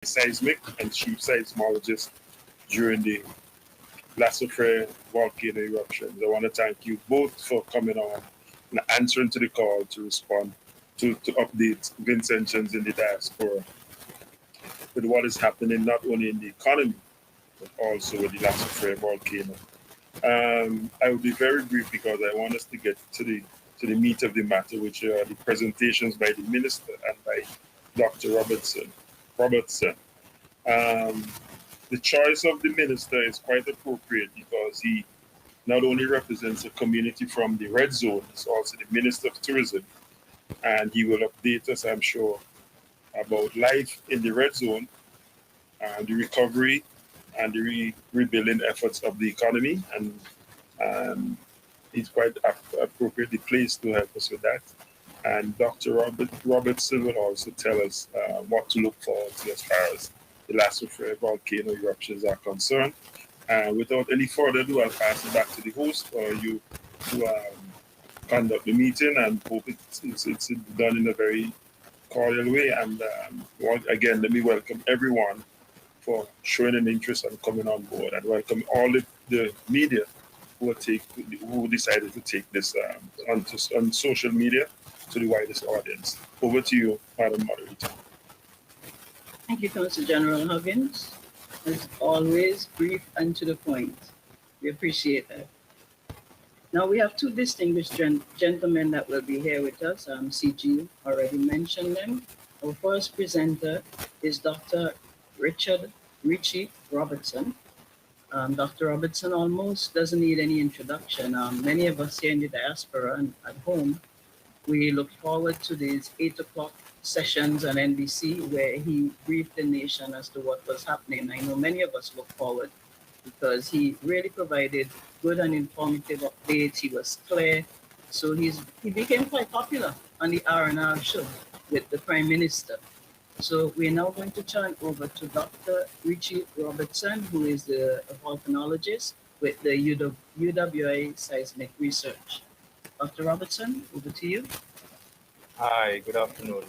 seismic and chief seismologist during the Lassafre volcano eruptions. I want to thank you both for coming on and answering to the call to respond to update Vincentians in the diaspora with what is happening not only in the economy but also with the Lassafre volcano. I will be very brief because I want us to get to the meat of the matter, which are the presentations by the minister and by Dr. Robertson. Um, the choice of the minister is quite appropriate because he not only represents a community from the red zone, he's also the minister of tourism, and he will update us, I'm sure, about life in the red zone and the recovery and the rebuilding efforts of the economy. And he's quite appropriately placed to help us with that. And Dr. Robertson will also tell us what to look forward to as far as the Lassafre volcano eruptions are concerned. Without any further ado, I'll pass it back to the host for you to conduct the meeting, and hope it's done in a very cordial way. And again, let me welcome everyone for showing an interest and coming on board, and welcome all the media who decided to take this on social media to the widest audience. Over to you, Madam Moderator. Thank you, Council General Huggins. As always, brief and to the point. We appreciate that. Now we have two distinguished gentlemen that will be here with us. CG already mentioned them. Our first presenter is Dr. Richie Robertson. Dr. Robertson almost doesn't need any introduction. Many of us here in the diaspora and at home, we look forward to these 8 o'clock sessions on NBC where he briefed the nation as to what was happening. I know many of us look forward because he really provided good and informative updates. He was clear. So he became quite popular on the R&R show with the Prime Minister. So we're now going to turn over to Dr. Richie Robertson, who is a volcanologist with the UWI Seismic Research. Dr. Robertson, over to you. Hi, good afternoon.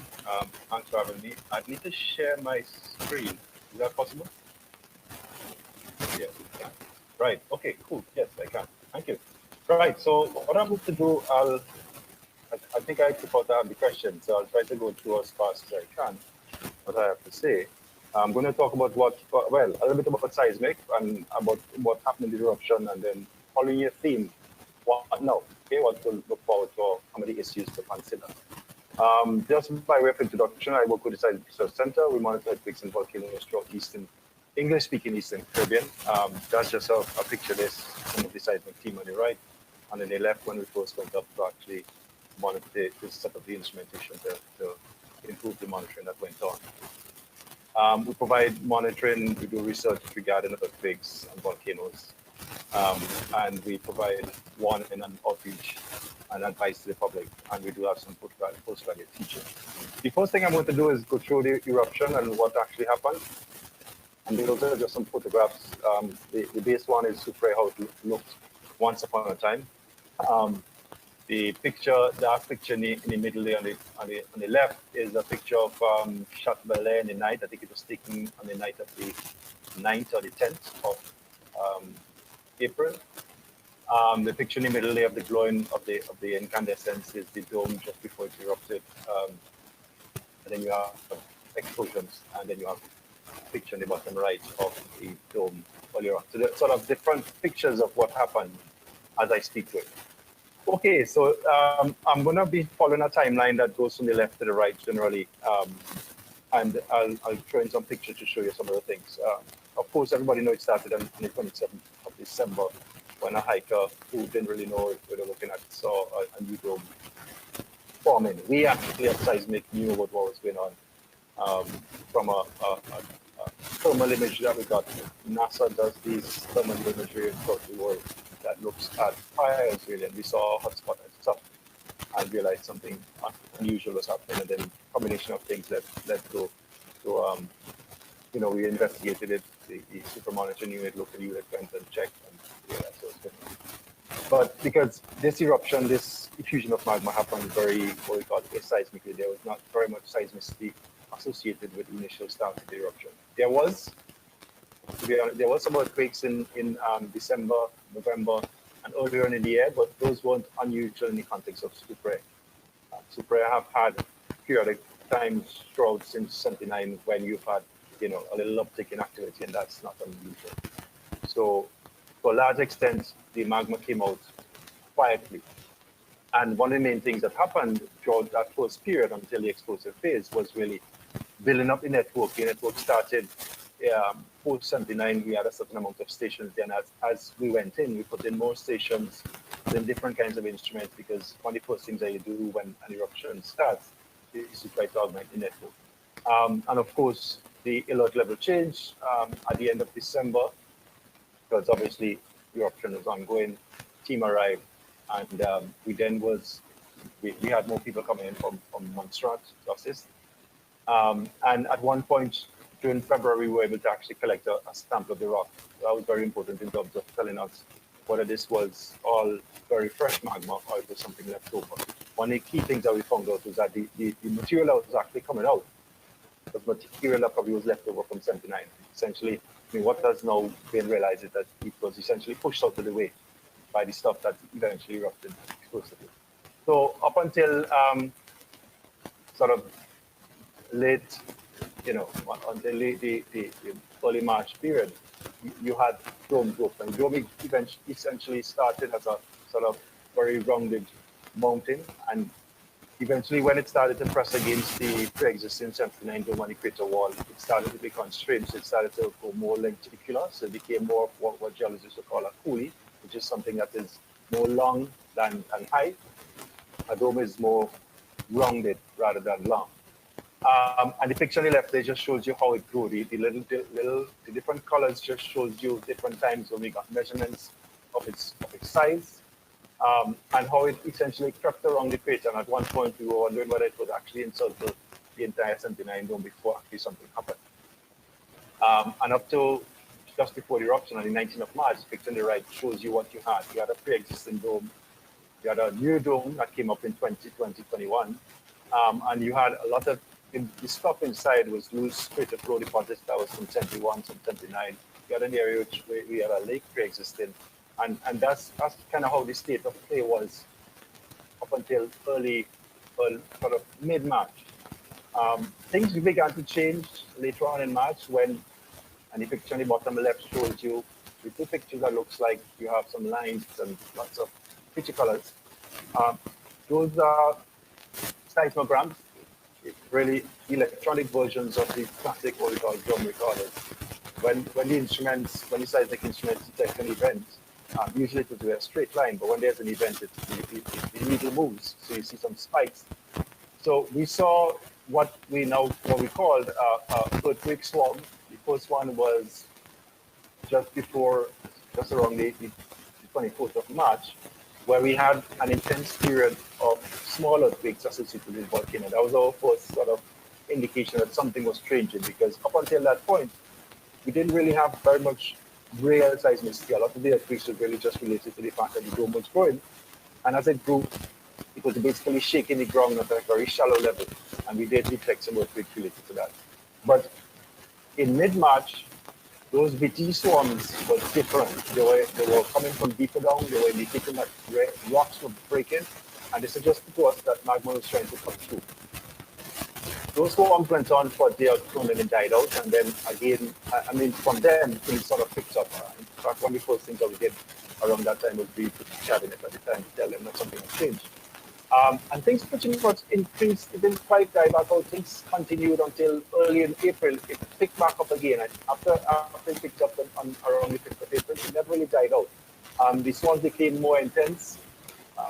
Thanks for having me. I need to share my screen. Is that possible? Yes, I can. Right. Okay, cool. Yes, I can. Thank you. Right. So what I'm going to do, I think I forgot to have the question, so I'll try to go through as fast as I can what I have to say. I'm going to talk about a little bit about seismic and about what happened in the eruption, and then following your theme, what now? Okay, what to look forward to, some of the issues to consider. Just by way of introduction, I work with the Seismic Research Center. We monitor earthquakes and volcanoes throughout English-speaking Eastern Caribbean. That's just a picture list from the seismic team on the right, and then the left when we first went up to actually monitor to set up the instrumentation to improve the monitoring that went on. We provide monitoring, we do research regarding earthquakes and volcanoes, and we provide warning and outreach and advice to the public, and we do have some postgraduate teaching. The first thing I'm going to do is go through the eruption and what actually happened. And those are just some photographs. The base one is to portray how it looked once upon a time. The dark picture in the middle there on the left is a picture of shot Bel Air in the night. I think it was taken on the night of the 9th or the 10th of April. The picture in the middle there of the glowing of the incandescence is the dome just before it erupted. And then you have explosions, and then you have a picture in the bottom right of the dome earlier on. So there are sort of different pictures of what happened as I speak to it. Okay, so I'm going to be following a timeline that goes from the left to the right generally, and I'll throw in some pictures to show you some of the things. Of course, everybody knows it started on the 27th of December when a hiker who didn't really know what they were looking at saw a new dome forming. We actually at Seismic knew about what was going on from a thermal image that we got. NASA does these thermal imagery across the world that looks at fires really, and we saw a hotspot and stuff and realized something unusual was happening, and then a combination of things led to we investigated it. The super monitor unit, local unit went and checked, and so it's good. But because this eruption, this effusion of magma happened very, what we call aseismically, there was not very much seismicity associated with the initial start of the eruption. There was, to be honest, there was some earthquakes in December, November, and earlier in the year, but those weren't unusual in the context of Supre. Supre have had periodic times throughout since '79 when you've had, a little uptick in activity, and that's not unusual. So, to a large extent, the magma came out quietly. And one of the main things that happened throughout that first period until the explosive phase was really building up the network. The network started post '79. We had a certain amount of stations. Then, as we went in, we put in more stations, then different kinds of instruments, because one of the first things that you do when an eruption starts is to try to augment the network. And of course, the alert level changed at the end of December, because obviously the eruption was ongoing. Team arrived, and we had more people coming in from Montserrat to assist. And at one point during February, we were able to actually collect a stamp of the rock. That was very important in terms of telling us whether this was all very fresh magma or it was something left over. One of the key things that we found out was that the material that was actually coming out was material that probably was left over from '79. Essentially, what has now been realized is that it was essentially pushed out of the way by the stuff that eventually erupted explosively. So up until sort of late, until the early March period, you had dome growth. And dome essentially started as a sort of very rounded mountain, and eventually when it started to press against the pre-existing '79 dome on the crater wall, it started to be constrained. So it started to go more lenticular, so it became more of what geologists would call a coulee, which is something that is more long than high. A dome is more rounded rather than long. And the picture on the left there just shows you how it grew. The different colors just shows you different times when we got measurements of its size, and how it essentially crept around the crater. And at one point we were wondering whether it would actually encircle the entire '79 dome before actually something happened. And up to just before the eruption on the 19th of March, the picture on the right shows you what you had. You had a pre-existing dome, you had a new dome that came up in 2021, and you had a lot of the stuff inside was loose crater flow deposits that was from '71, from '79. You had an area which we had a lake pre-existing, and that's kind of how the state of play was up until early sort of mid-March. Things began to change later on in March when, and the picture on the bottom left shows you the two pictures that looks like you have some lines and lots of picture colors. Those are seismograms. It's really electronic versions of the classic what we call drum recorders. When the seismic instruments detect an event, usually it will do a straight line, but when there's an event, the needle moves, so you see some spikes. So we saw what we called a earthquake swarm. The first one was just around the 24th of March, where we had an intense period of small earthquakes associated with volcano. That was our first sort of indication that something was changing, because up until that point, we didn't really have very much real seismicity. A lot of the earthquakes were really just related to the fact that the dome was growing. And as it grew, it was basically shaking the ground at a very shallow level. And we did detect some earthquakes related to that. But in mid-March, those VT swarms were different. They were coming from deeper down. They were indicating that rocks were breaking, and they suggested to us that magma was trying to come through. Those swarms went on for a day or two, and then it died out. And then again, from then things sort of picked up. In fact, one of the first things that we did around that time was be to the cabinet at the time to tell them that something had changed. And things pretty much increased. It didn't quite die back out. Things continued until early in April. It picked back up again. And after it picked up around the 5th of April, it never really died out. The swarms became more intense.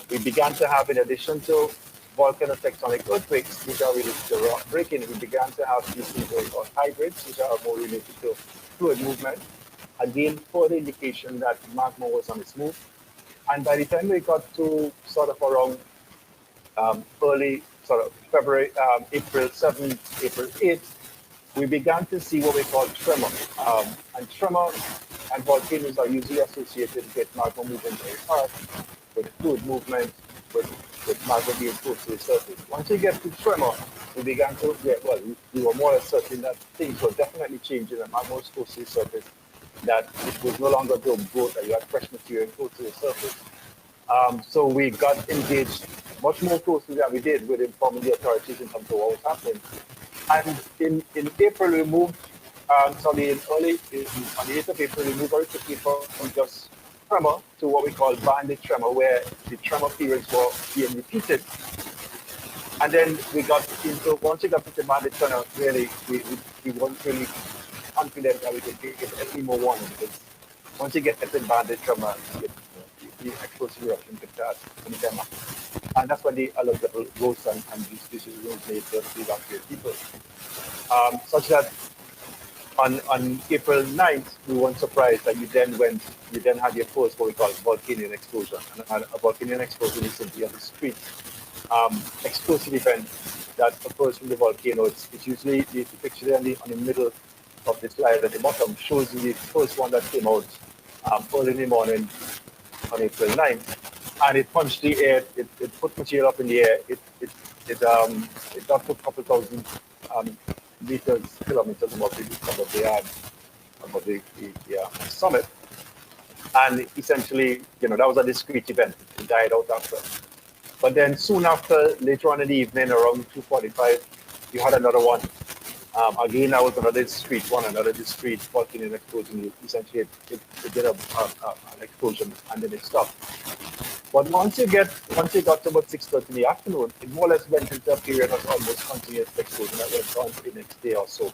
We began to have, in addition to volcano tectonic earthquakes, which are related to rock breaking, we began to have these things we call hybrids, which are more related to fluid movement. Again, further indication that magma was on its move. And by the time we got to sort of around early sort of February, April 7th, April 8th, we began to see what we call tremor. And tremor and volcanoes are usually associated with magma moving very fast, with fluid movement, with magma being close to the surface. Once you get to tremor, we began to, we were more or less certain that things were definitely changing and more close to the surface, that it was no longer dome growth, that you had fresh material close to the surface. So we got engaged much more closely than we did with informing the authorities in terms of what was happening. And in April, we moved, sorry, on the 8th of April, we moved very quickly from just tremor to what we call banded tremor, where the tremor periods were being repeated. And then we got into, once we got into banded tremor, really, we weren't really confident that we could get any more warning, because once you get into banded tremor, the explosive eruption could start anytime after. And that's when the alert level rose and this is made to evacuate people. Such that on April 9th, we weren't surprised that you then had your first what we call volcanic explosion. And a volcanic explosion is simply a discrete explosive event that occurs from the volcano. It's usually the picture there on the middle of the slide at the bottom shows you the first one that came out early in the morning on April 9th. And it punched the air, it put material up in the air, it got to a couple thousand kilometers above the summit. And essentially, that was a discrete event. It died out after. But then soon after, later on in the evening, around 2:45, you had another one. Again, that was another discrete volcanic explosion. Essentially, it did an explosion and then it stopped. But once you got to about 6:30 in the afternoon, it more or less went into a period of almost continuous explosion that went on for the next day or so.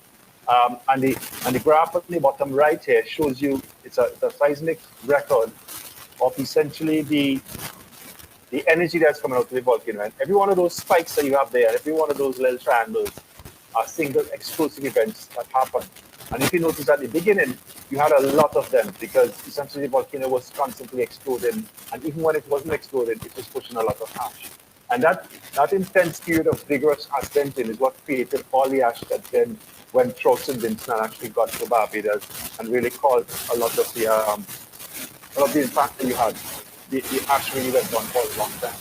And the graph at the bottom right here shows you it's a seismic record of essentially the energy that's coming out of the volcano. And every one of those spikes that you have there, every one of those little triangles are single explosive events that happen. And if you notice at the beginning, you had a lot of them because essentially the volcano was constantly exploding. And even when it wasn't exploding, it was pushing a lot of ash. And that intense period of vigorous ash venting is what created all the ash that then went through St. Vincent and actually got to Barbados and really caused a lot of the impact that you had. The ash really went on for a long time.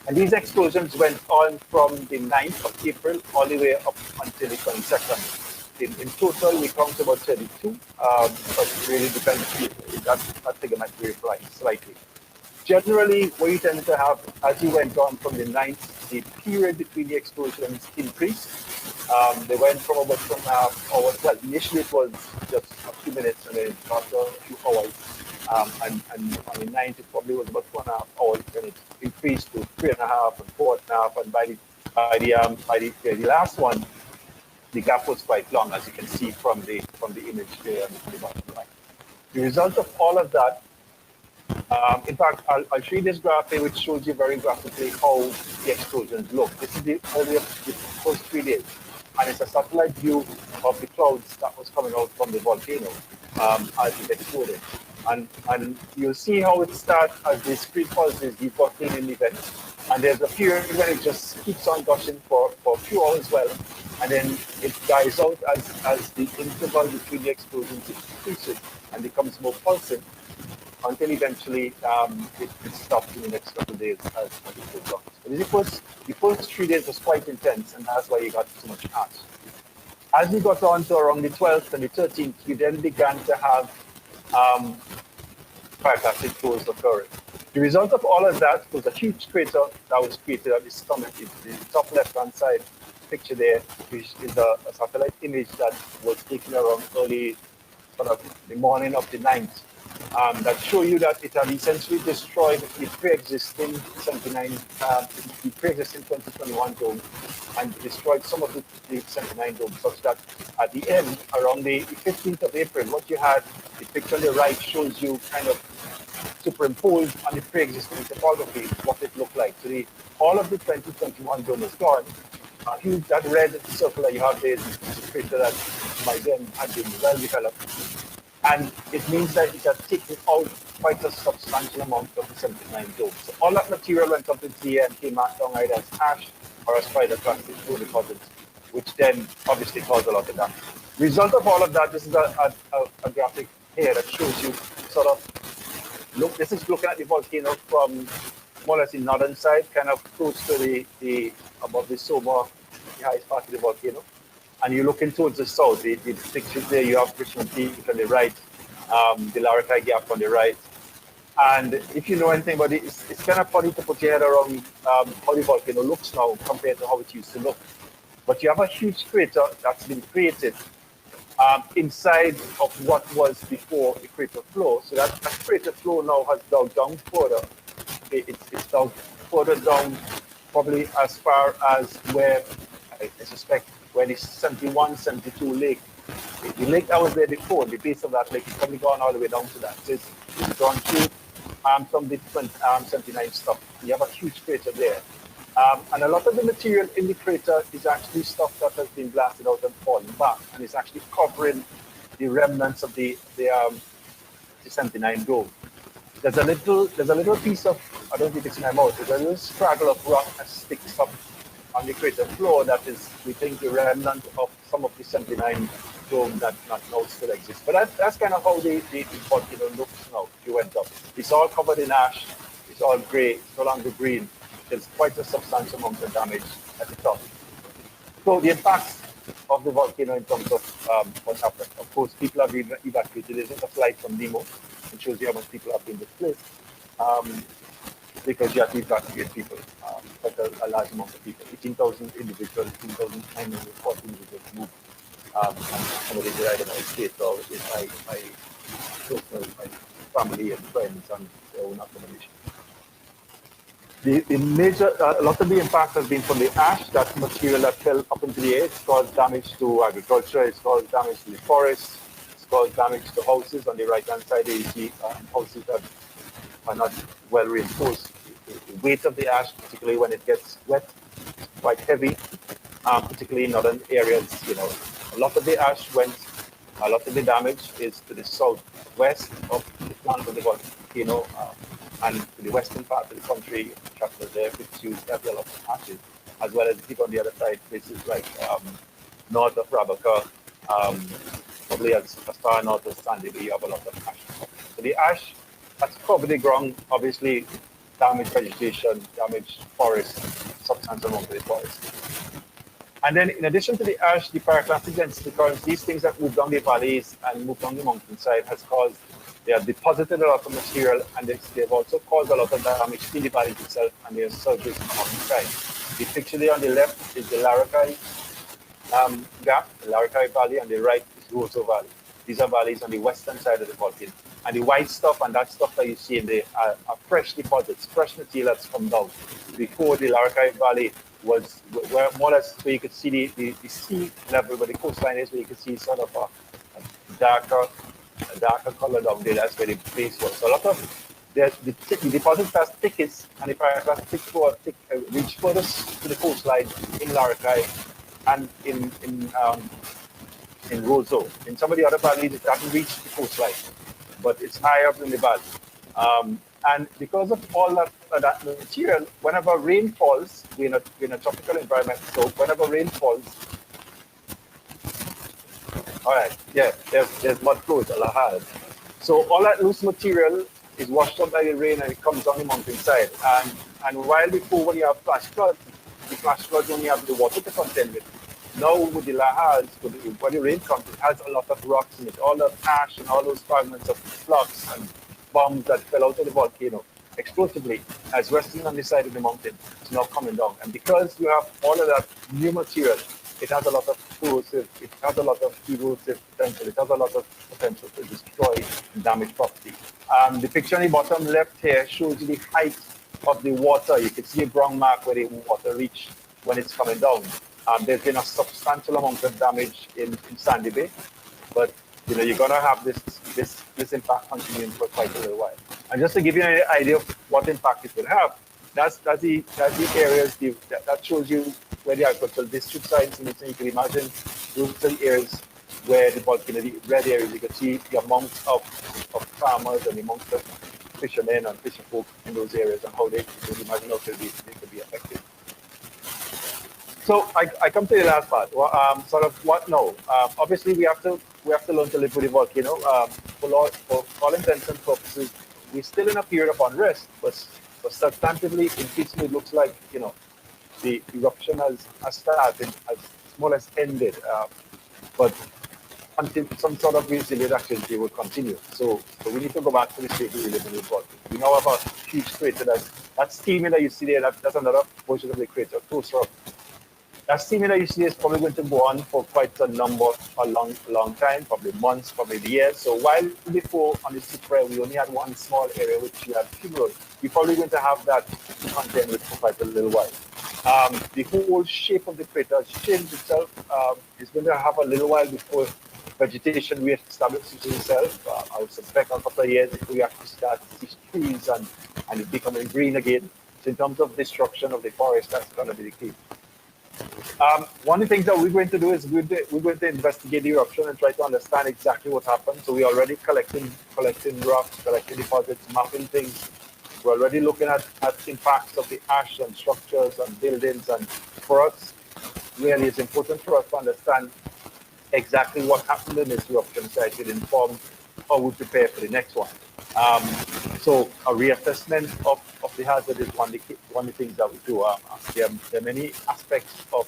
And these explosions went on from the 9th of April all the way up until the 22nd. In total, we count about 32, but it really depends. That figure might vary slightly. Generally, what you tend to have, as you went on from the 9th, the period between the explosions increased. They went from about 2.5 hours. Well, initially it was just a few minutes, and then after a few hours. And on the 9th, it probably was about 2.5 hours, and it increased to 3.5 and 4.5. And by the last one, the gap was quite long, as you can see from the image there on the bottom right. The result of all of that, in fact, I'll show you this graph here, which shows you very graphically how the explosions look. This is the first 3 days, and it's a satellite view of the clouds that was coming out from the volcano as it exploded. And you'll see how it starts as discrete pulses, the volcanic event. And there's a period when it just keeps on gushing for a few hours well, and then it dies out as the interval between the explosions increases and becomes more pulsing until eventually it stops in the next couple of days as it goes on. So the first 3 days was quite intense, and that's why you got so much ash. As we got on to around the 12th and the 13th, you then began to have pyroclastic flows occurring. The result of all of that was a huge crater that was created at the summit. The top left-hand side picture there, which is a satellite image that was taken around early, sort of the morning of the 9th, that show you that it had essentially destroyed the pre-existing 2021 dome and destroyed some of the 79 domes, such that at the end, around the 15th of April, what you had, the picture on the right shows you kind of superimposed on the pre-existing topography what it looked like. So all of the 2021 dome is gone. Huge, that red circle that you have there is a crater that by then had been well developed. And it means that it has taken out quite a substantial amount of the 79 domes. So all that material went up into the air and came out down either as ash or as pyroclastic flow deposits, which then obviously caused a lot of damage. Result of all of that, this is a graphic here that shows you sort of, look, this is looking at the volcano from more or less the northern side, kind of close to the above the Soma, the highest part of the volcano. And you're looking towards the south. The pictures there, you have Richmond Peak on the right, the Larakai Gap on the right. And if you know anything about it, it's kind of funny to put your head around how the volcano looks now compared to how it used to look. But you have a huge crater that's been created inside of what was before the crater flow. So that crater flow now has dug down further. It's dug further down, probably as far as where I suspect where the 71, 72 lake, the lake that was there before, the base of that lake, it's probably gone all the way down to that. So it's gone through some different 79 stuff. You have a huge crater there. And a lot of the material in the crater is actually stuff that has been blasted out and fallen back, and it's actually covering the remnants of the 79 dome. There's a little piece of, I don't think it's in my mouth, there's a little straggle of rock that sticks up on the crater floor that is, we think, the remnant of some of the 79 dome that now still exists. But that's kind of how the volcano looks now if you went up. It's all covered in ash, it's all grey, it's no longer green. There's quite a substantial amount of damage at the top. So the impacts of the volcano in terms of what happened. Of course, people have been evacuated. There's a slide from Nemo. It shows you how much people have been displaced because you have to evacuate people, quite a large amount of people. 18,000 individuals, 18,940 individuals moved. And some of these are either my state or my personal, my family and friends and their own accommodation. The major, a lot of the impact has been from the ash, that material that fell up into the air. It's caused damage to agriculture, it's caused damage to the forests, it's caused damage to houses. On the right-hand side, you see houses that are not well reinforced. The weight of the ash, particularly when it gets wet, is quite heavy, particularly in northern areas. You know, a lot of the ash went, a lot of the damage is to the southwest of the plant of the volcano. And to the western part of the country, chapters there, which use have a lot of ashes, as well as people on the other side, places like north of Rabaca, probably as far north as Sandy, you have a lot of ash. So the ash that's covered the ground, obviously damaged vegetation, damaged forest, substantial amount of the forest. And then in addition to the ash, the pyroclastic density currents, these things that move down the valleys and move down the mountainside has caused, they have deposited a lot of material, and they've also caused a lot of damage in the valley itself and their surface on the mountainside. The picture there on the left is the Larakai Gap, the Larakai Valley, and the right is Roseau Valley. These are valleys on the western side of the volcano. And the white stuff and that stuff that you see in there are fresh deposits, fresh material that's come down. Before the Larakai Valley was where more or less where you could see the sea level, where the coastline is, where you could see sort of a darker color down there. That's where the base was. So a lot of the deposits are thickest, and the pyroclastic flow reach furthest to the coastline in Larakai and in Roseau. In some of the other valleys, it doesn't reach the coastline, but it's higher up in the valley. And because of all that material, whenever rain falls, we're in a tropical environment, so whenever rain falls, all right, yeah, there's mud flows, lahars. So all that loose material is washed up by the rain and it comes down the mountainside. And while before, when you have flash floods, the flash floods only have the water to contend with. Now with the lahars, when the rain comes, it has a lot of rocks in it, all the ash and all those fragments of flux and bombs that fell out of the volcano explosively as resting on the side of the mountain. It's now coming down. And because you have all of that new material, it has a lot of corrosive, it has a lot of erosive potential, it has a lot of potential to destroy and damage property. The picture on the bottom left here shows you the height of the water. You can see a brown mark where the water reached when it's coming down. There's been a substantial amount of damage in Sandy Bay, but you know, you're gonna have this impact continuing for quite a little while. And just to give you an idea of what impact it will have, that's the areas that shows you where the agricultural district sites, and you can imagine those are the areas where the volcano, the red areas, you can see the amount of farmers and the amount of fishermen and fishing folk in those areas and how they can imagine how they could be affected. So I come to the last part. Sort of what now? Obviously, we have to learn to live with the volcano. For all intents and purposes, we're still in a period of unrest, but But substantively, increasingly, it looks like, the eruption has started, has more or less ended. But until some sort of resilient activity will continue. So we need to go back to the state we live in the Volcano. We now have a huge crater that steaming that you see there, that's another portion of the crater closer up. That steaming that you see is probably going to go on for quite a long time, probably months, probably years. So while before on the super we only had one small area which we had fuel, we're probably going to have that to contend with for quite a little while. The whole shape of the crater has changed itself. It's going to have a little while before vegetation reestablishes itself. I would suspect a couple of years before we actually start to see trees and it becoming green again. So in terms of destruction of the forest, that's going to be the key. One of the things that we're going to do is we're going to investigate the eruption and try to understand exactly what happened. So we're already collecting rocks, collecting deposits, mapping things. We're already looking at impacts of the ash and structures and buildings. And for us, really, it's important for us to understand exactly what happened in this eruption so it will inform how we prepare for the next one. So a reassessment of the hazard is one of the things that we do. There are many aspects of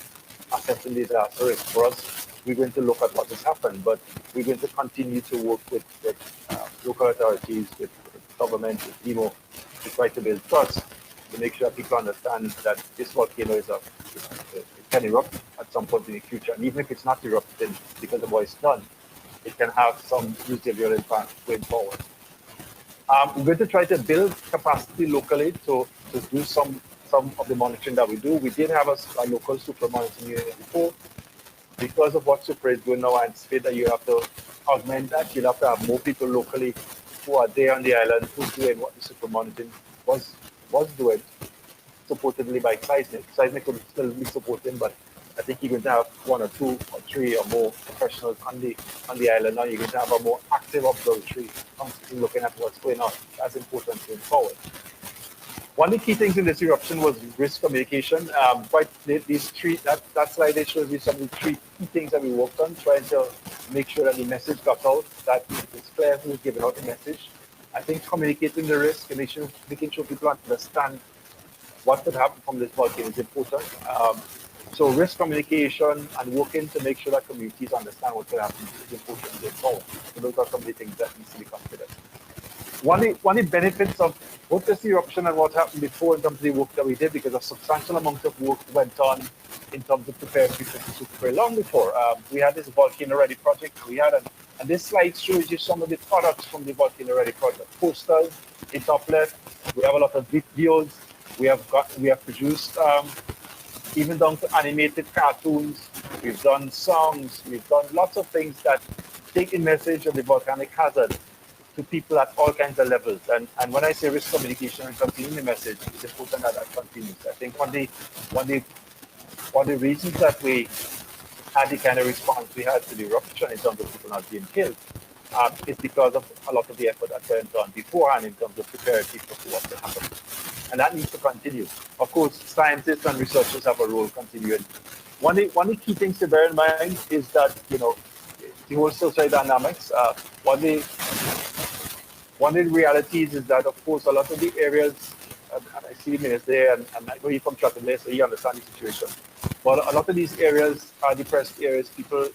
assessing disaster risk. For us, we're going to look at what has happened, but we're going to continue to work with local authorities, with government, with DEMO, to try to build trust, to make sure people understand that this volcano it can erupt at some point in the future. And even if it's not erupting because of what it's done, it can have some residual impact going forward. We're going to try to build capacity locally to do some of the monitoring that we do. We did have a local super monitoring unit before. Because of what super is doing now, I anticipate that you have to augment that. You'll have to have more people locally who are there on the island who's doing what the super monitoring was doing, supportedly by Seismic. Seismic will still be supporting, but I think you're going to have 1 or 2 or 3 or more professionals on the island now. You're going to have a more active observatory constantly looking at what's going on. That's important going forward. One of the key things in this eruption was risk communication. That slide there shows you some of the 3 key things that we worked on, trying to make sure that the message got out, that it's clear who's giving out the message. I think communicating the risk and making sure people understand what could happen from this volcano is important. So risk communication and working to make sure that communities understand what could happen is important going forward. So those are some of the things that need to be considered. One of the benefits of both this eruption and what happened before in terms of the work that we did, because a substantial amount of work went on in terms of preparing people for super very long before. We had this Volcano Ready project. And this slide shows you some of the products from the Volcano Ready project. Posters in top left. We have a lot of videos. We have produced even down to animated cartoons. We've done songs. We've done lots of things that take the message of the volcanic hazard to people at all kinds of levels. And when I say risk communication and continuing the message, it's important that that continues. I think one of the reasons that we had the kind of response we had to the eruption in terms of people not being killed is because of a lot of the effort that went on beforehand in terms of preparing people for what will happen. And that needs to continue. Of course, scientists and researchers have a role continuing. One of the key things to bear in mind is that, the whole social dynamics, one of the realities is that, of course, a lot of the areas, and I see him there, and I know he's from Chatham, so he understands the situation. But a lot of these areas are depressed areas, people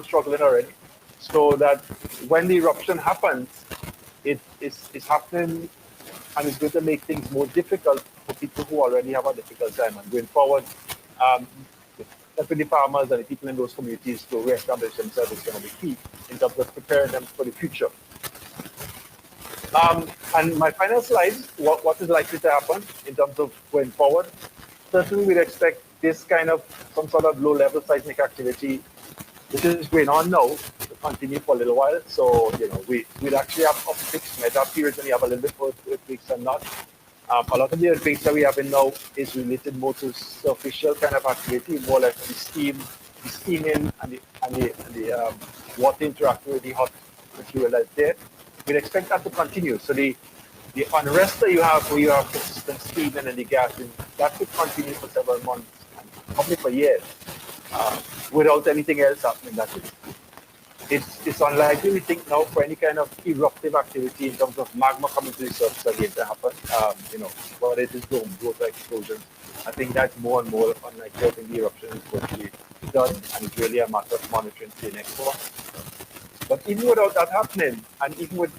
struggling already. So that when the eruption happens, it's happening, and it's going to make things more difficult for people who already have a difficult time. And going forward, helping the farmers and the people in those communities to reestablish themselves is going to be key in terms of preparing them for the future. And my final slide, what is likely to happen in terms of going forward? Certainly, we'd expect this kind of some sort of low-level seismic activity, which is going on now, to continue for a little while. So, we'd actually have up fixed meta periods when you have a little bit more earthquakes and not. A lot of the earthquakes that we have in now is related more to superficial kind of activity, more like the steaming and the water interacting with the hot material that's there. We'd expect that to continue. So the unrest that you have where you have consistent steaming and the gassing, that could continue for several months, and probably for years, without anything else happening. That is. it's unlikely we think now for any kind of eruptive activity in terms of magma coming to the surface again to happen. Whether it is dome growth or explosions, I think that's more and more unlikely. I think the eruption is going to be done, and it's really a matter of monitoring the next one. But even without that happening, and even with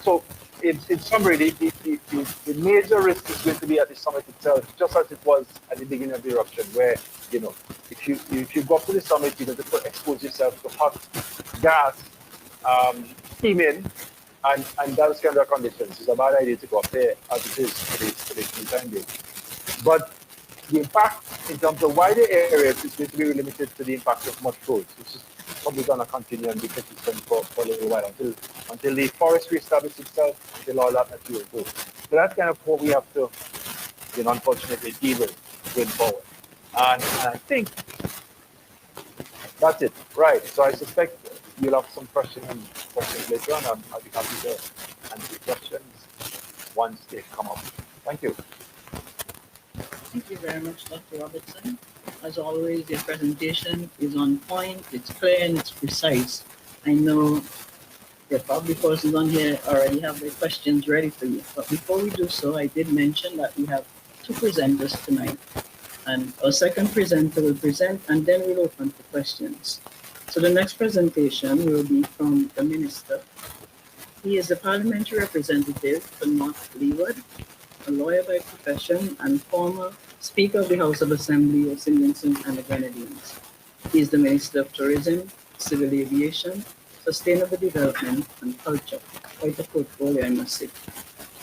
so in summary, the major risk is going to be at the summit itself, just as it was at the beginning of the eruption, where if you go up to the summit, you're going to expose yourself to hot gas, steaming, and those kind of conditions. It's a bad idea to go up there as it is for the time being. But the impact in terms of wider areas is going to be limited to the impact of mud flows, which is probably going to continue and be consistent for a little while until the forest reestablishes itself, until all that material goes. So that's kind of what we have to, unfortunately, deal with going forward. And I think that's it. Right. So I suspect you'll have some questions later on. I'll be happy to answer questions once they come up. Thank you. Thank you very much, Dr. Robertson. As always, your presentation is on point, it's clear, and it's precise. I know there are probably persons on here already have their questions ready for you. But before we do so, I did mention that we have two presenters tonight. And our second presenter will present, and then we'll open for questions. So the next presentation will be from the Minister. He is a parliamentary representative for North Leeward, a lawyer by profession, and former Speaker of the House of Assembly of St. Vincent and the Grenadines. He is the Minister of Tourism, Civil Aviation, Sustainable Development, and Culture. Quite a portfolio, I must say.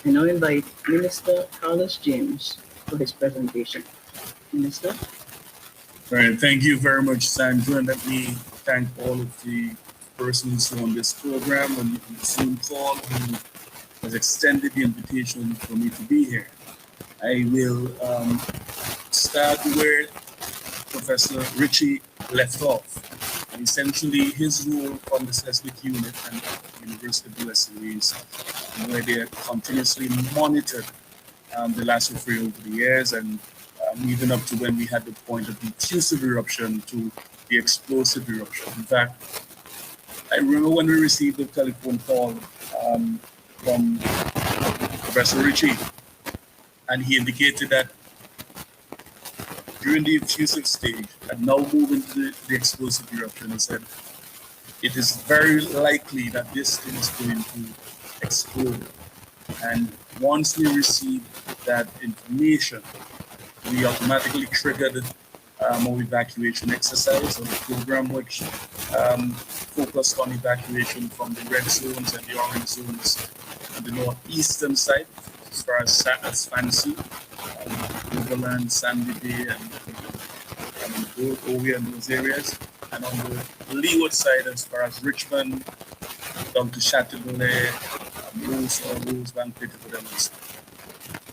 I now invite Minister Carlos James for his presentation. Minister. All right, thank you very much, Sandra, and let me thank all of the persons on this program and the Zoom call who has extended the invitation for me to be here. I will start where Professor Ritchie left off. And essentially, his role from the seismic unit and the University of USA is where they continuously monitored the Lasso-Free over the years, and even up to when we had the point of the effusive eruption to the explosive eruption. In fact, I remember when we received a telephone call from Professor Ritchie, and he indicated that during the effusive stage and now moving to the explosive eruption, he said, it is very likely that this thing is going to explode. And once we received that information, we automatically triggered our evacuation exercise, or the program which focused on evacuation from the red zones and the orange zones on the northeastern side, as far as Fancy, Overland, Sandy Bay, and Ovia and those areas. And on the leeward side, as far as Richmond, down to Chateauguay, Rosebank, Pittsburgh.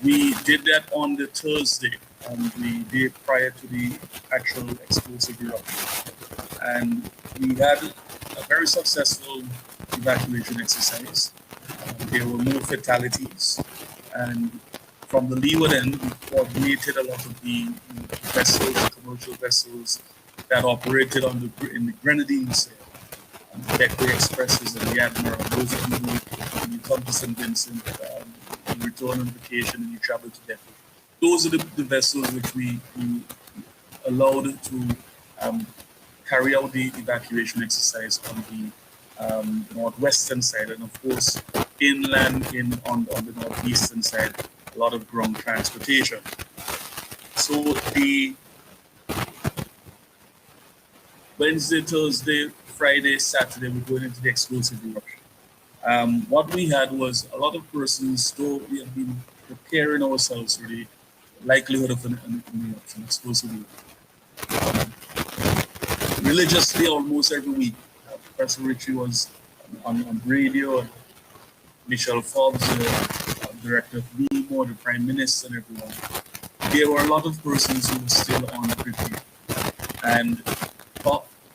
We did that on the Thursday, the day prior to the actual explosive eruption. And we had a very successful evacuation exercise. There were no fatalities. And from the leeward end, we coordinated a lot of the vessels, commercial vessels that operated in the Grenadines, the Deckway Expresses and the Admiral. Those of you who, when you come to St. Vincent, you return on vacation and you travel to Deckway. Those are the vessels which we allowed to carry out the evacuation exercise on the northwestern side, and of course inland on the northeastern side, a lot of ground transportation. So the Wednesday, Thursday, Friday, Saturday, we're going into the explosive eruption. What we had was a lot of persons, though we have been preparing ourselves for the likelihood of an eruption, explosive eruption. Religiously, almost every week, Professor Ritchie was on radio, and Michelle Forbes, the director of NEMO, the Prime Minister, and everyone. There were a lot of persons who were still unprepared and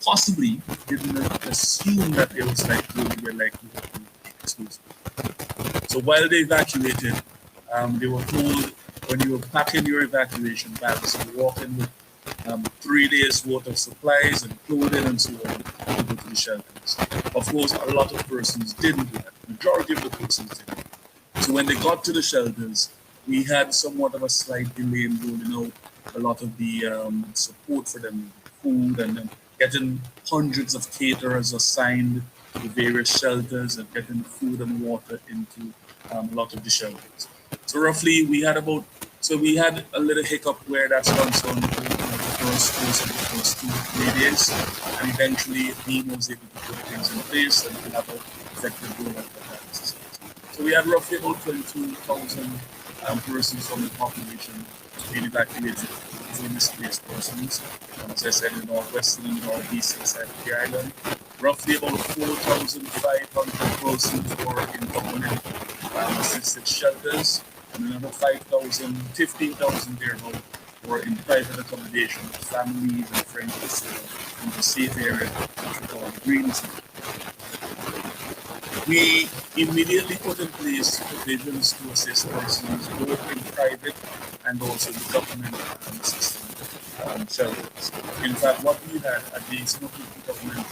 possibly didn't assume that there was likely to be explosive. So while they evacuated, they were told when you were packing your evacuation bags, you were walking with 3 days worth of supplies and clothing and so on. to go to the shelters. Of course, a lot of persons didn't do that. Majority of the persons didn't. So when they got to the shelters, we had somewhat of a slight delay in rolling out a lot of the support for them, food, and then getting hundreds of caterers assigned to the various shelters and getting food and water into a lot of the shelters. So roughly, we had a little hiccup where that's concerned for the first course of the first 2 days, and eventually NEMA was able to put things in place and we have an effective rollout of that. So we had roughly about 22,000 persons from the population being evacuated from displaced persons. As I said, in the northwestern and northeastern side of the island, roughly about 4,500 persons were in government assisted shelters, and another 15,000 thereabout were in private accommodation with families and friends in the safe area, which we call the green zone. We immediately put in place provisions to assist persons both in private and also the government system shelters. In fact, what we had at the Smoky government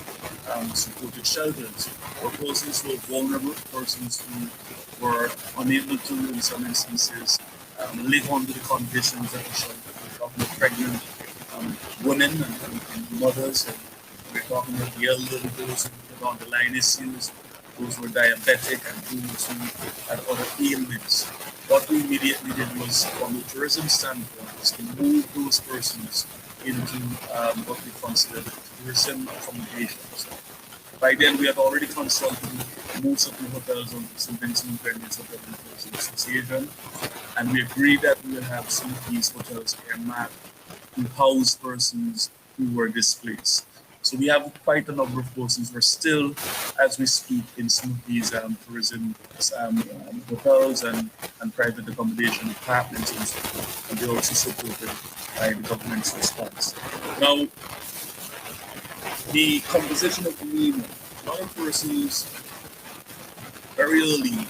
supported shelters were persons who were vulnerable, persons who were unable to, in some instances, live under the conditions of the shelter. We're talking about pregnant women and mothers, and we're talking about the elderly, those who had underlying issues, those who were diabetic, and those who had other ailments. What we immediately did was, from the tourism standpoint, was to move those persons into what we considered tourism accommodations. By then, we had already consulted most of the hotels on St. Vincent and Grenadines Hotel and Tourism Association, and we agreed that we will have some of these hotels earmarked to house persons who were displaced. So we have quite a number of persons who are still, as we speak, in some of these tourism hotels and private accommodation apartments, and they're also supported by the government's response. Now, the composition of the NEMA, a lot of persons very early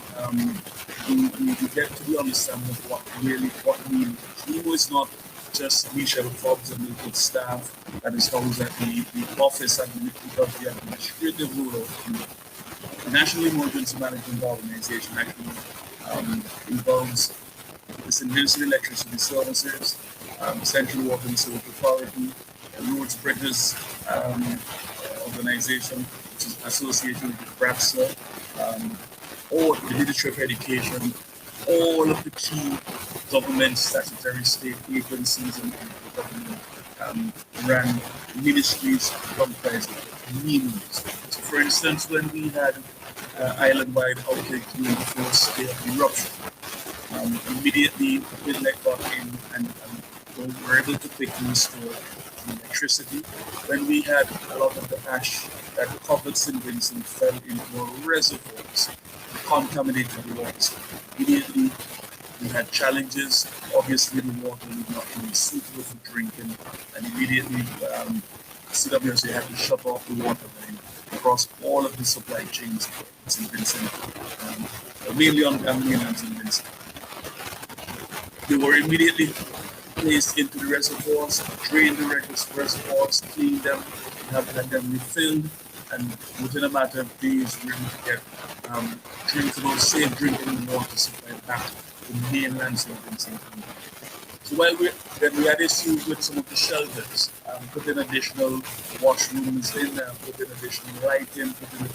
we get to the understanding of what NEMA is. NEMA is not just Michelle Fobbs and local staff that is housed at the office and because the administrative role of the National Emergency Management Organization actually involves the St. Vincent Electricity Services, Central Water and Sewer Authority, Roads Bridges Organization, which is associated with BRAPSA, or the Ministry of Education, all of the key government, statutory state agencies and government ran ministries comprised of NEMAs. So, for instance, when we had island-wide outbreak during the first day of eruption, immediately Midnight got in and were able to quickly restore electricity. When we had a lot of the ash that covered St. Vincent fell into our reservoirs, contaminated the waters. Immediately, we had challenges. Obviously, the water was not really suitable for drinking, and immediately CWSA had to shut off the water line across all of the supply chains in St. Vincent, mainly on mainland St. Vincent. They were immediately placed into the reservoirs, drained the reservoirs, cleaned them, had them refilled, and within a matter of days, we were able to get drinkable, safe drinking water supply back to mainland St. Vincent. So while we had issues with some of the shelters, put in additional washrooms in there, put in additional lighting, put in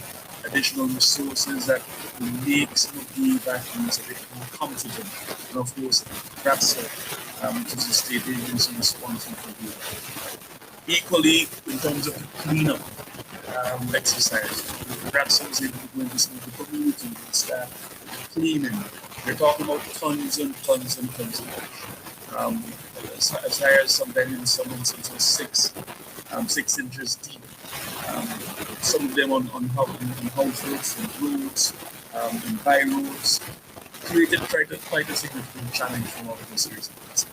additional resources that will make some of the evacuees a bit more comfortable. And of course, that's which is the state agency responsible for the equally in terms of the cleanup exercise. Perhaps was able to go into some of the community and start cleaning. We're talking about tons and tons and tons of ash. As high as sometimes in some instances 6 inches deep. Some of them on house roads and roads, in by roads, created quite a significant challenge for all of these reasons.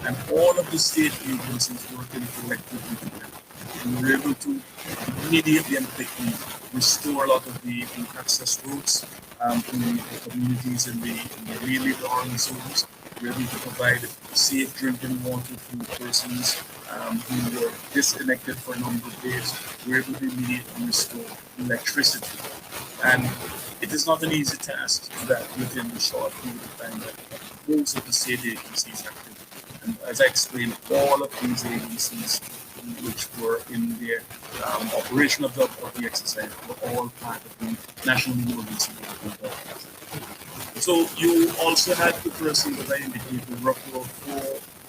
And all of the state agencies working collectively together, we were able to immediately and quickly restore a lot of the access roads to the communities in the really rural zones. We were able to provide safe drinking water to persons who were disconnected for a number of days, were able to immediately restore electricity. And it is not an easy task to do that within the short period of time that most of the state agencies active. And as I explained, all of these agencies which were in the operation of the exercise were all part of the National Emergency Management Organization. So you also had the persons, as I indicated, roughly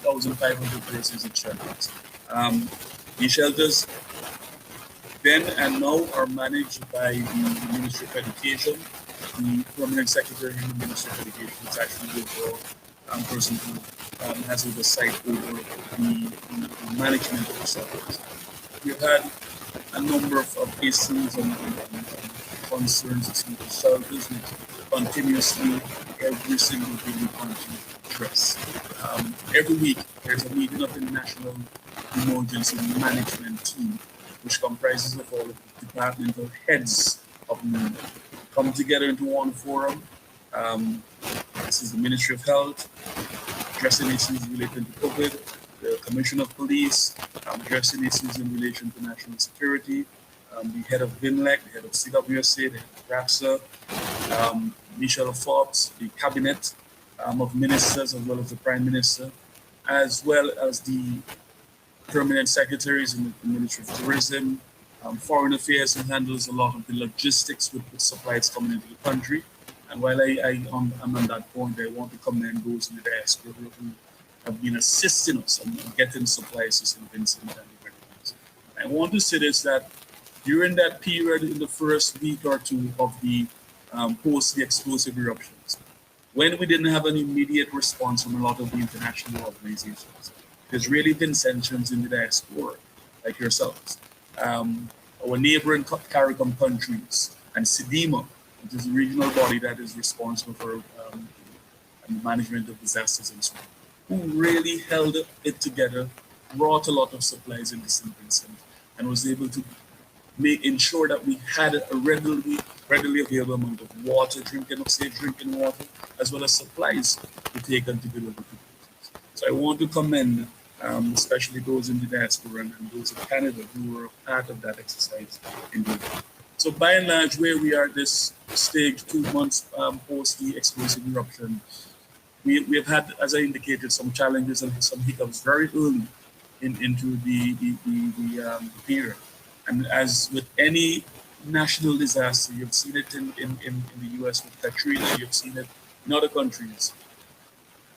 4,500 persons in shelters. The shelters then and now are managed by the Ministry of Education. The Permanent Secretary in the Ministry of Education is actually the overall person who has oversight over the management of the shelters. We've had a number of issues and concerns with the shelters, which continuously, every single day we continue to address. Every week, there's a meeting of the National Emergency Management Team, which comprises of all the departmental heads of the come together into one forum. This is the Ministry of Health, addressing issues related to COVID, the Commissioner of Police, addressing issues in relation to national security, the head of VINLEC, the head of CWSA, the head of RAPSA, Michelle Forbes, the cabinet of ministers, as well as the Prime Minister, as well as the permanent secretaries in the Ministry of Tourism, Foreign Affairs, who handles a lot of the logistics with supplies coming into the country. And while I'm on that point, I want to commend those in the diaspora who have been assisting us in getting supplies to St. Vincent and the Grenadines. I want to say this, that during that period, in the first week or two of the post the explosive eruptions, when we didn't have an immediate response from a lot of the international organizations, there's really been sanctions in the diaspora, like yourselves. Our neighboring CARICOM countries and SEDIMA, which is a regional body that is responsible for the management of disasters and so on, who really held it together, brought a lot of supplies into St. Vincent, and was able to ensure that we had a readily available amount of water, safe drinking water, as well as supplies to take and to deliver to people. So I want to commend especially those in the diaspora and those in Canada who were a part of that exercise indeed. So by and large, where we are at this stage, 2 months post the explosive eruption, we have had, as I indicated, some challenges and some hiccups very early into the period. And as with any national disaster, you've seen it in the US with Katrina, you've seen it in other countries.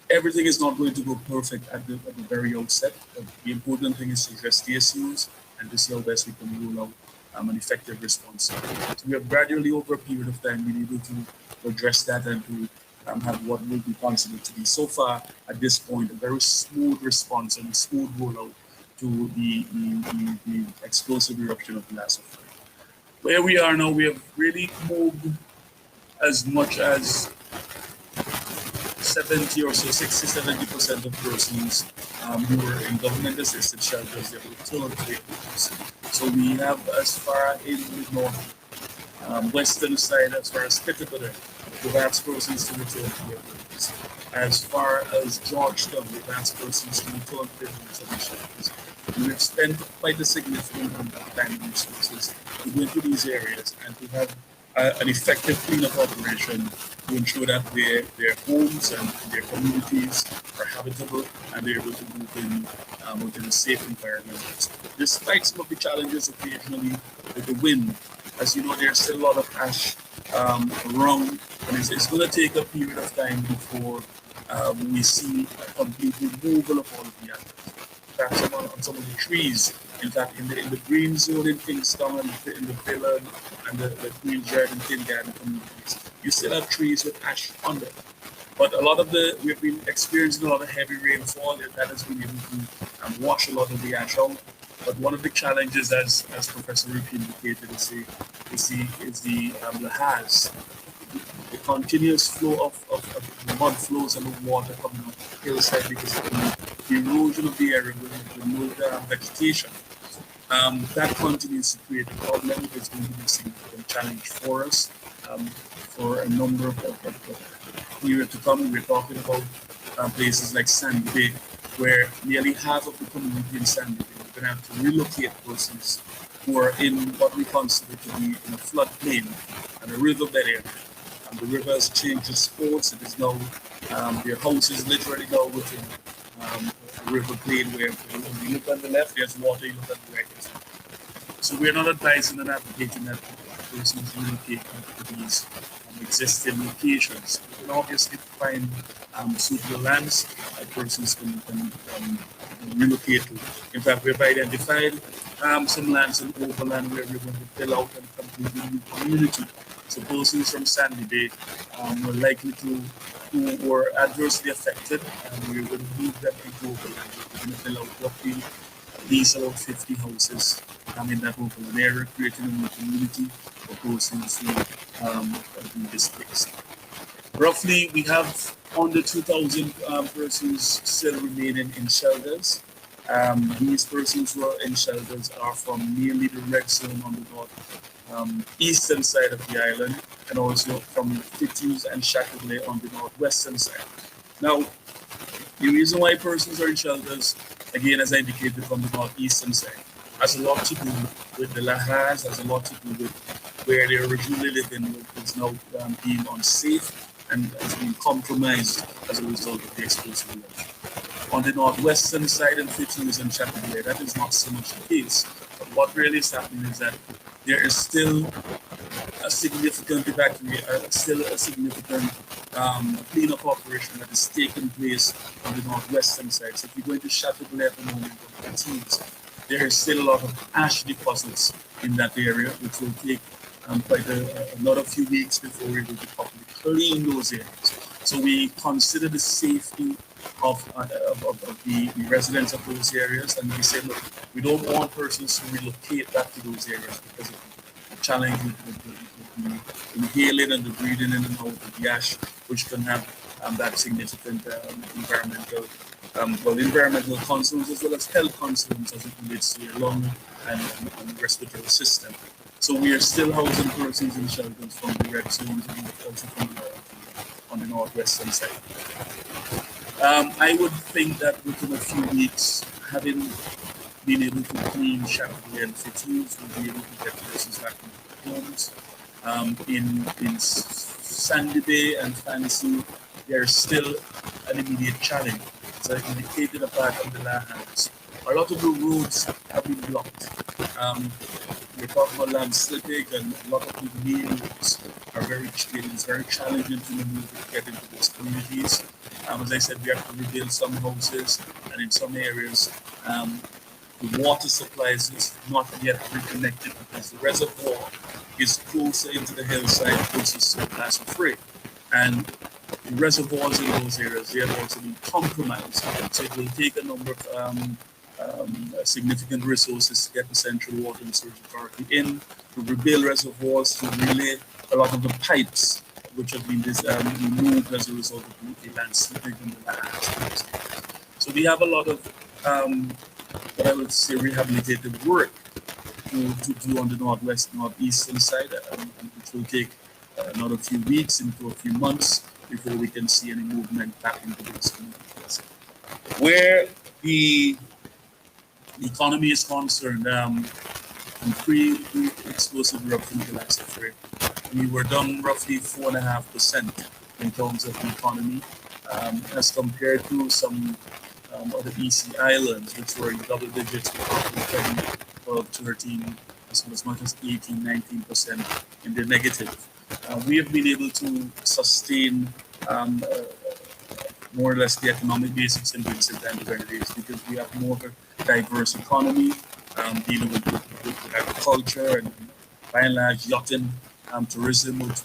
Everything is not going to go perfect at the very outset. But the important thing is to address the issues and to see how best we can roll out an effective response. So we have gradually, over a period of time, been able to address that and to have what will be considered to be, so far at this point, a very smooth response and a smooth rollout to the explosive eruption of the last of Friday. Where we are now, we have really moved as much as 70 or so, 60-70% of persons who were in government-assisted shelters, they were returned to their homes. So we have, as far in the north, western side, as far as Pittsburgh, we've asked persons to return to their homes. As far as Georgetown, we've asked persons to return to their homes and shelters. And we've spent quite a significant amount of time and resources to go into these areas and to have an effective cleanup operation to ensure that their homes and their communities are habitable and they're able to move in within a safe environment. Despite some of the challenges occasionally with the wind, as you know, there's still a lot of ash around, and it's going to take a period of time before we see a complete removal of all of the ash. Perhaps on some of the trees, in fact, in the green zone in Kingston and in the Villa and the Queen Jared and Kingarden communities, you still have trees with ash on them. But we've been experiencing a lot of heavy rainfall that has been able to wash a lot of the ash out. But one of the challenges, as Professor Rick indicated, is the lahars, the continuous flow of mud flows and the water coming up the hillside because of the erosion of the area with removed vegetation. That continues to create a problem. It's going to be a significant challenge for us for a number of years to come. We're talking about places like Sandy Bay, where nearly half of the community in Sandy Bay, we're going to have to relocate persons who are in what we consider to be in a floodplain and a riverbed area. The river has changed its course. It is now, their house is literally now within a river plain where when you look on the left, there's water, you look on the right, there's water. So we're not advising and advocating that persons relocate to these existing locations. We can obviously find suitable lands that persons can relocate to. In fact, we've identified some lands in overland where we're going to fill out and complete a new community. So persons from Sandy Bay were likely to, who were adversely affected, and we will move them into overland. We're going to fill out roughly at least about 50 houses in that overland area, creating a new community for persons who have been displaced. Roughly, we have under 2,000 persons still remaining in shelters. These persons who are in shelters are from mainly the red zone on the north eastern side of the island, and also from Fitus and Chateauguay on the northwestern side. Now, the reason why persons are in shelters, again, as I indicated, from the northeastern side, has a lot to do with the lahars, has a lot to do with where they originally lived in, is now being unsafe and has been compromised as a result of the explosive eruption. On the northwestern side in Fitus and Chateauguay, that is not so much the case. But what really is happening is that there is still a significant evacuation, still a significant cleanup operation that is taking place on the northwestern side. So if you go into Chateauguay at the moment, there is still a lot of ash deposits in that area, which will take quite another few weeks before we will properly clean those areas. So we consider the safety of the residents of those areas, and we say, look, we don't want persons to relocate back to those areas because of the challenge with the inhaling and the breathing in and out of the ash, which can have that significant environmental concerns as well as health concerns as it relates to your lung and respiratory system. So we are still housing persons in shelters from the red zones and also from on the northwestern side. I would think that within a few weeks, having been able to clean Chateauguay and Fitus, we'll be able to get persons back into their homes. In Sandy Bay and Fancy, there's still an immediate challenge. As I indicated apart from the lahars, a lot of the roads have been blocked. We're talking about landslipping, and a lot of the main roads are it's very challenging to maneuver to get into those communities. As I said, we have to rebuild some houses, and in some areas, the water supplies is not yet reconnected because the reservoir is closer into the hillside, closest to Glass of Frey. And the reservoirs in those areas, they have also been compromised. So it will take a number of significant resources to get the Central Water and Sewage Authority in, to rebuild reservoirs, to relay a lot of the pipes which have been removed as a result of the landslipping and the land. So we have a lot of what I would say rehabilitative work to do on the northeastern side, which will take another few weeks into a few months before we can see any movement back into those communities. Where the economy is concerned, in pre-explosive eruption of the last affair, we were down roughly 4.5% in terms of the economy, as compared to some other EC islands, which were in double digits, 12, 13, as much as 18, 19% in the negative. We have been able to sustain more or less the economic basics in Vincent and the Grenadines because we have more of a diverse economy, dealing with agriculture and by and large yachting, tourism, which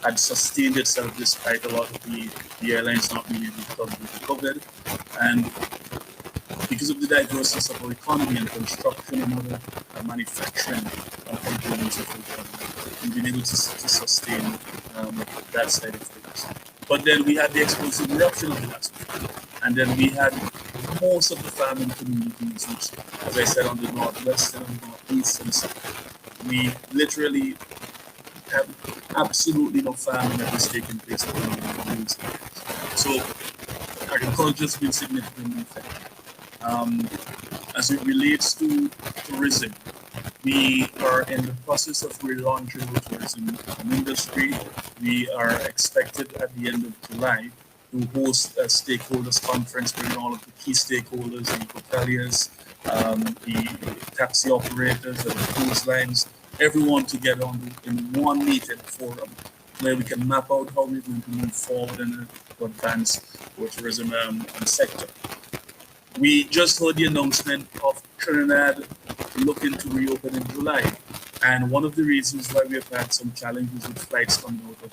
had sustained itself despite a lot of the airlines not being able to come due to COVID. And because of the diverseness of our economy and construction and other manufacturing components of the economy, we've been able to sustain that side of things. But then we had the explosive eruption of the last year. And then we had most of the farming communities, which, as I said, on the northwestern and northeastern side, we literally have absolutely no farming that is taking place at the moment. So agriculture has been significantly affected. As it relates to tourism, we are in the process of relaunching the tourism industry. We are expected at the end of July to host a stakeholders conference, bringing all of the key stakeholders, the hoteliers, the taxi operators, the cruise lines, everyone together in one meeting forum where we can map out how we're going to move forward and advance our tourism sector. We just heard the announcement of Trinidad looking to reopen in July. And one of the reasons why we have had some challenges with flights coming out of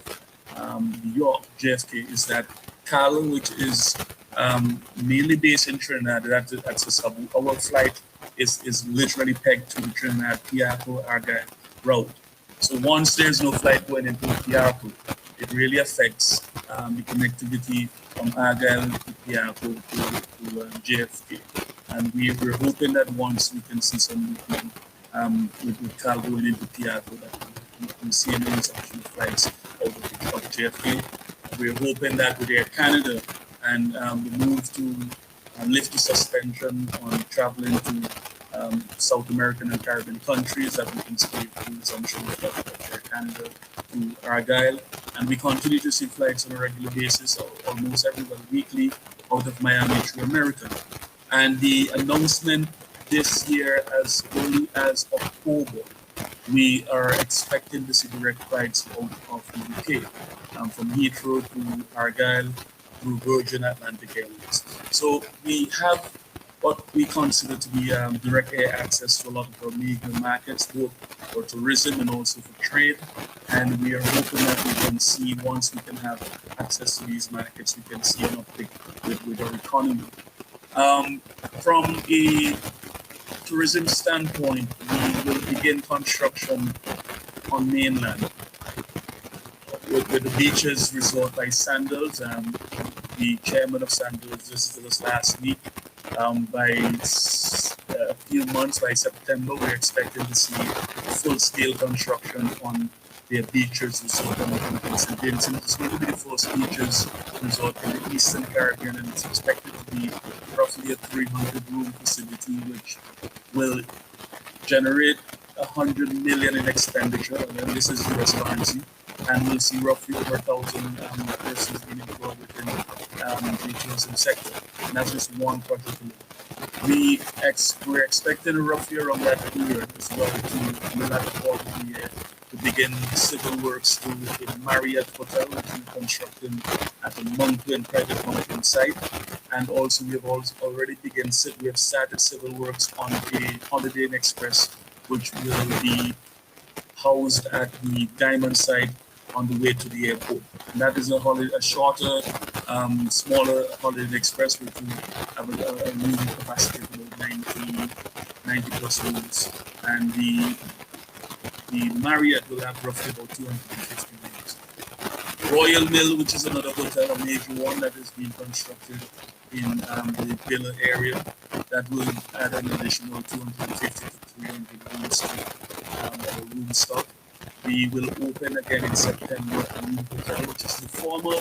New York, JFK, is that CAL, which is mainly based in Trinidad, that's a sub. Our flight is literally pegged to the Trinidad, Piarco, Argyle route. So once there's no flight going into Piarco, it really affects the connectivity from Argyle to Piarco to JFK. And we're hoping that once we can see some movement with CAL going into Piarco, that we can see an resumption of flights out of JFK. We're hoping that with Air Canada and the move to lift the suspension on traveling to South American and Caribbean countries, that we can see the resumption of Air Canada to Argyle. And we continue to see flights on a regular basis, almost weekly, out of Miami to America. And the announcement this year, as early as October, we are expecting to see direct flights out of the UK, from Heathrow to Argyle through Virgin Atlantic Airways. So we have what we consider to be direct air access to a lot of our major markets, both for tourism and also for trade. And we are hoping that we can see, once we can have access to these markets, we can see an uptick with our economy. From a tourism standpoint, we will begin construction on mainland with the Beaches Resort by Sandals. The chairman of Sandals visited us last week. By a few months, by September, we're expecting to see full-scale construction on their Beaches Resort in St. Vincent. It's going to be the first Beaches Resort in the Eastern Caribbean, and it's expected to be roughly a 300-room facility, which will generate $100 million in expenditure, and this is US currency, and we'll see roughly over 1,000 persons being employed within the tourism sector. And that's just one project. We're expecting roughly around that period as well to the latter part of the year to begin civil works to the Marriott Hotel, which we're constructing at the Moncton private mountain site. And also we have already started civil works on a Holiday Inn Express, which will be housed at the Diamond site on the way to the airport. And that is a shorter, smaller Holiday Inn Express, which will have a room capacity of about 90 plus rooms. And the Marriott will have roughly about 250 rooms. Royal Mill, which is another hotel, a major one that is being constructed in the Villa area, that will add an additional 250 to 300 rooms to room stock. We will open again in September a new hotel, which is the former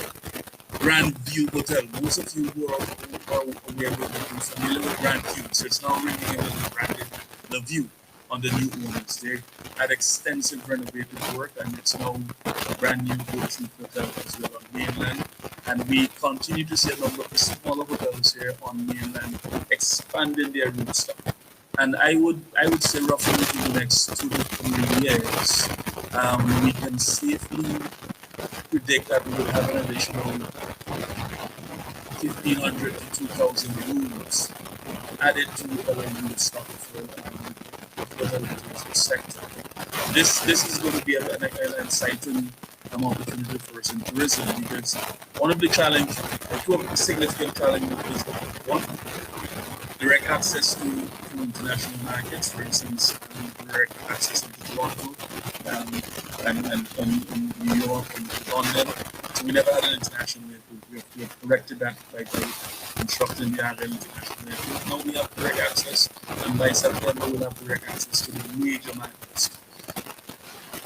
Grand View Hotel. Most of you who are familiar with Grand View, so it's now rebranded The View on the new owners. They had extensive renovated work, and it's now a brand new boutique hotel as well on mainland. And we continue to see a number of smaller hotels here on mainland expanding their room stock. And I would say roughly within the next 2 to 3 years, we can safely predict that we will have an additional 1,500 to 2,000 rooms added to our room stock for the sector. This is going to be an exciting opportunity for us in tourism, because one of the challenges, or two of the significant challenges, is one, direct access to international markets, for instance, direct access to Toronto and New York and London. So we never had an international airport. We have corrected that by constructing the Argyle International Airport. Now we have direct access, and by September we'll have direct access to the major markets.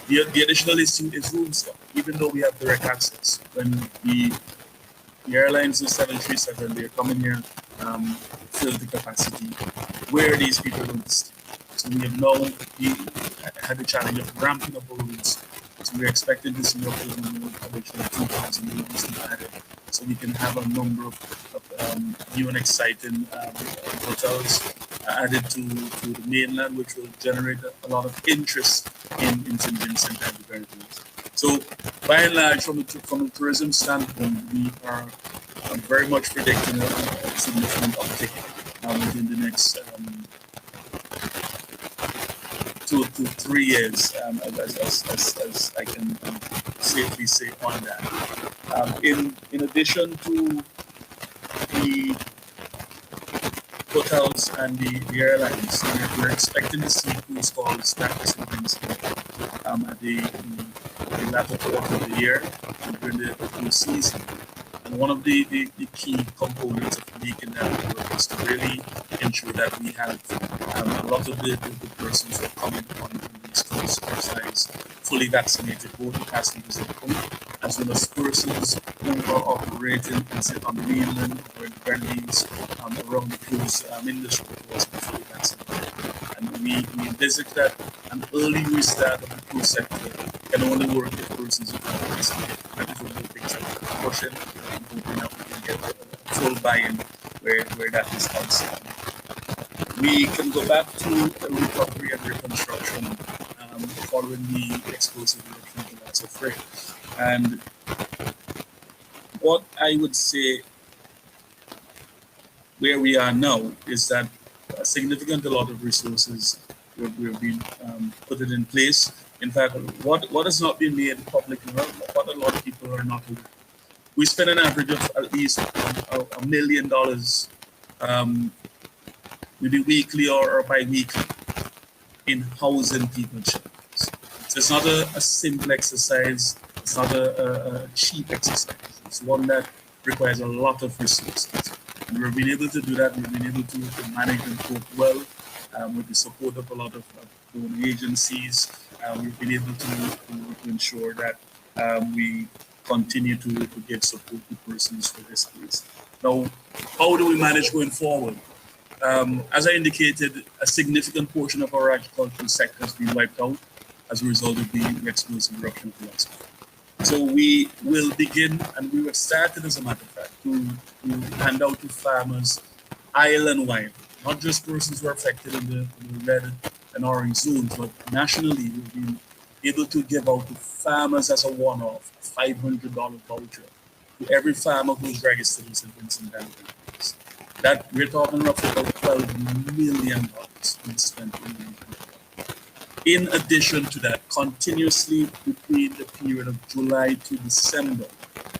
The additional issue is room stock. Even though we have direct access, when the airlines, the 737, they're coming here facility capacity, where these people are going to stay. So we have now had the challenge of ramping up our rooms. So we're expecting to see up to additional 2,000 rooms to be added, so we can have a number of new and exciting hotels added to the mainland, which will generate a lot of interest in St. Vincent and the Grenadines. So by and large, from a tourism standpoint, we are very much predicting a significant uptick within the next 2 to 3 years, as I can safely say on that. In addition to the hotels and the airlines, we're expecting to see cruise calls back to St. Vincent at the latter quarter of the year and during the cruise season. And one of the key components of making that work is to really ensure that we have a lot of the persons who are coming on these cruise ships fully vaccinated, both the passengers and crew, as well as persons who are operating on the mainland or in the Grenadines around the cruise industry who also be fully vaccinated. And we envisage that an early restart of the cruise sector can only work if persons are fully vaccinated. That is one of the things that we're pushing and hoping that we can get full buy-in where that is concerned. We can go back to recovery and reconstruction following the explosive eruption of the Lassa Fray. And what I would say where we are now is that a significant lot of resources we've been put in place. In fact, what has not been made public, what a lot of people are not aware. We spend an average of at least $1 million, maybe weekly or bi-weekly, in housing people. So it's not a simple exercise. It's not a cheap exercise. It's one that requires a lot of resources. And we've been able to do that. We've been able to manage and cope well with the support of a lot of donor agencies. We've been able to ensure that we continue to give support to persons for this place. Now, how do we manage going forward? As I indicated, a significant portion of our agricultural sector has been wiped out as a result of the explosive eruption of the Lassa Fray. So we will begin, and we have started, as a matter of fact, to hand out to farmers island-wide, not just persons who are affected in the red and orange zones, but nationally, we've been able to give out to farmers as a one-off a $500 voucher to every farmer who's registered in St. Vincent and the Grenadines. That we're talking roughly about $12 million being spent in the In addition to that, continuously between the period of July to December,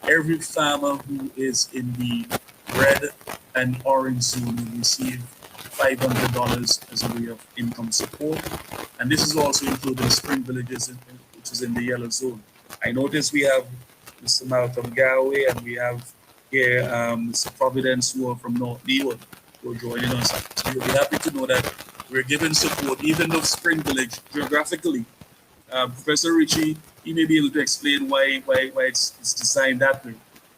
every farmer who is in the red and orange zone will receive $500 as a way of income support. And this is also including Spring Villages, which is in the yellow zone. I notice we have Mr. Malcolm Galway and we have here Mr. Providence, who are from North Leeward, who are joining us. So you'll be happy to know that we're giving support, even though Spring Village geographically. Professor Ritchie, he may be able to explain why it's designed that way.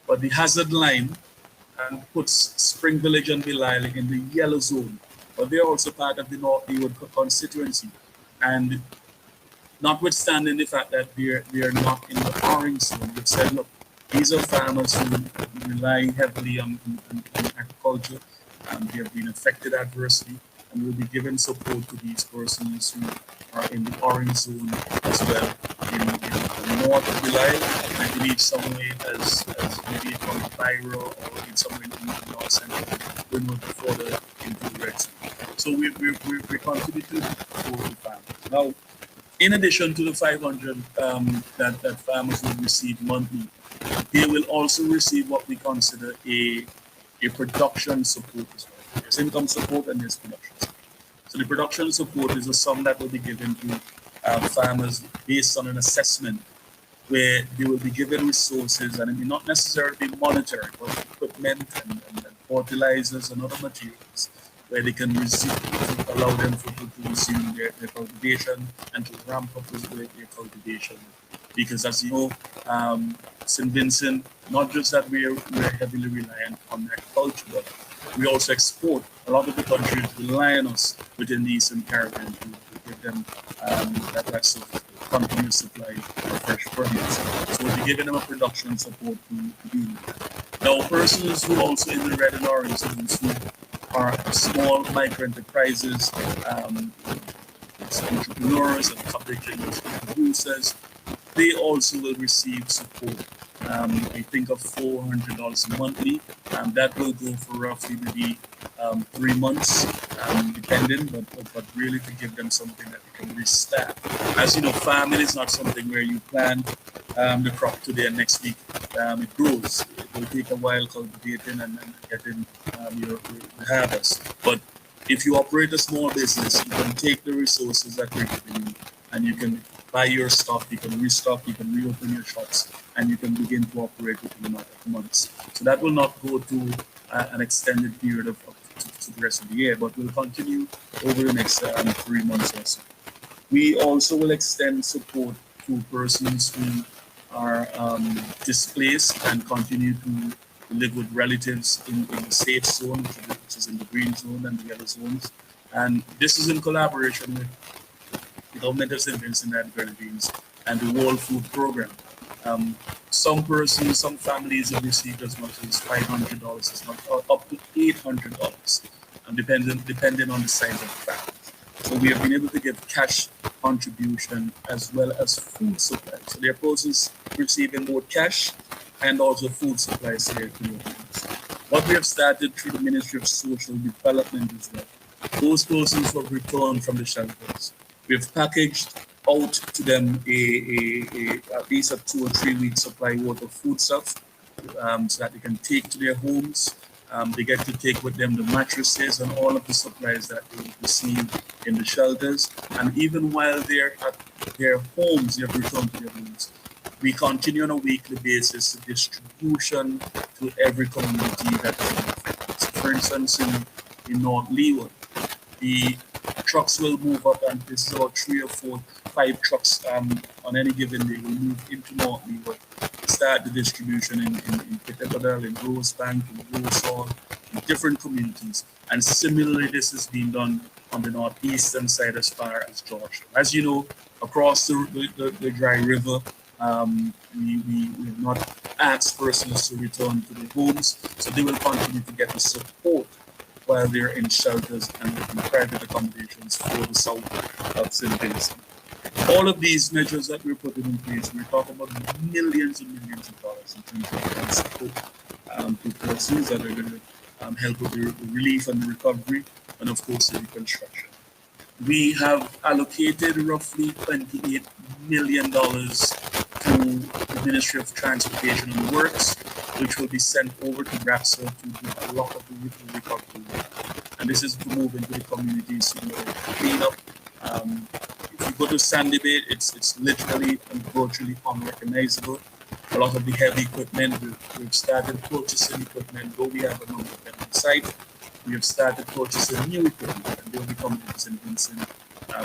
But the hazard line puts Spring Village and Belial in the yellow zone, but they're also part of the North Leeward constituency. And notwithstanding the fact that we are not in the orange zone, we've said, look, these are farmers who rely heavily on agriculture, and they have been affected adversely, and we'll be giving support to these persons who are in the orange zone as well. In the north of Belial, I believe somewhere as maybe from Cairo or in somewhere in the north central, we're not further into the red zone. So we continue to support the farmers. Now, in addition to the 500 that farmers will receive monthly, they will also receive what we consider a production support as well. There's income support and there's production support. So the production support is a sum that will be given to farmers based on an assessment where they will be given resources, and it may not necessarily be monetary, but equipment and fertilizers and other materials where they can resume, to allow them to resume their cultivation and to ramp up their cultivation. Because as you know, St. Vincent, not just that we're heavily reliant on agriculture, but we also export. A lot of the countries rely on us within the Eastern Caribbean to give them that sort of continuous supply of fresh produce. So we're giving them a production support to do that. Now, persons who also in the red and orange zones who are small micro enterprises, entrepreneurs and public industry producers, they also will receive support. I think of $400 monthly. That will go for roughly maybe 3 months, depending, but really to give them something that they can restart. As you know, farming is not something where you plant the crop today and next week it grows. It will take a while cultivating and getting your harvest. But if you operate a small business, you can take the resources that we're giving you and you can buy your stuff, you can restock, you can reopen your shops, and you can begin to operate within a matter of months. So that will not go to an extended period of to the rest of the year, but will continue over the next 3 months or so. We also will extend support to persons who are displaced and continue to live with relatives in the safe zone, which is in the green zone and the yellow zones. And this is in collaboration with the government of St. Vincent and Grenadines and the World Food Program. Some persons, some families have received as much as $500, as much, or up to $800, depending on the size of the family. So we have been able to give cash contribution as well as food supply. So there are persons receiving both cash and also food supplies to their communities. What we have started through the Ministry of Social Development is that those persons who have returned from the shelters, we've packaged out to them at least a 2 or 3 week supply worth of food stuff so that they can take to their homes. They get to take with them the mattresses and all of the supplies that they receive in the shelters. And even while they're at their homes, they have returned to their homes. We continue on a weekly basis the distribution to every community that is affected. So for instance, in North Leeward, the trucks will move up, and this is about 3 or 4, 5 trucks on any given day will move into North Leeward, start the distribution in Pittsburgh, in Rosebank, in Rosehall, in different communities. And similarly, this is being done on the northeastern side as far as Georgia. As you know, across the dry river, we have not asked persons to return to their homes, so they will continue to get the support while they're in shelters and in private accommodations for the south of St. Vincent. All of these measures that we're putting in place, we're talking about millions and millions of dollars in terms of support to persons that are going to help with the relief and the recovery, and of course the reconstruction. We have allocated roughly $28 million to the Ministry of Transportation and Works, which will be sent over to RAPSA to do a lot of the recovery work. And this is to move into the communities, clean up. If you go to Sandy Bay, it's literally and virtually unrecognizable. A lot of the heavy equipment, we've started purchasing equipment, though we have a number of them on site. We have started purchasing new equipment, and they'll be coming to St. Vincent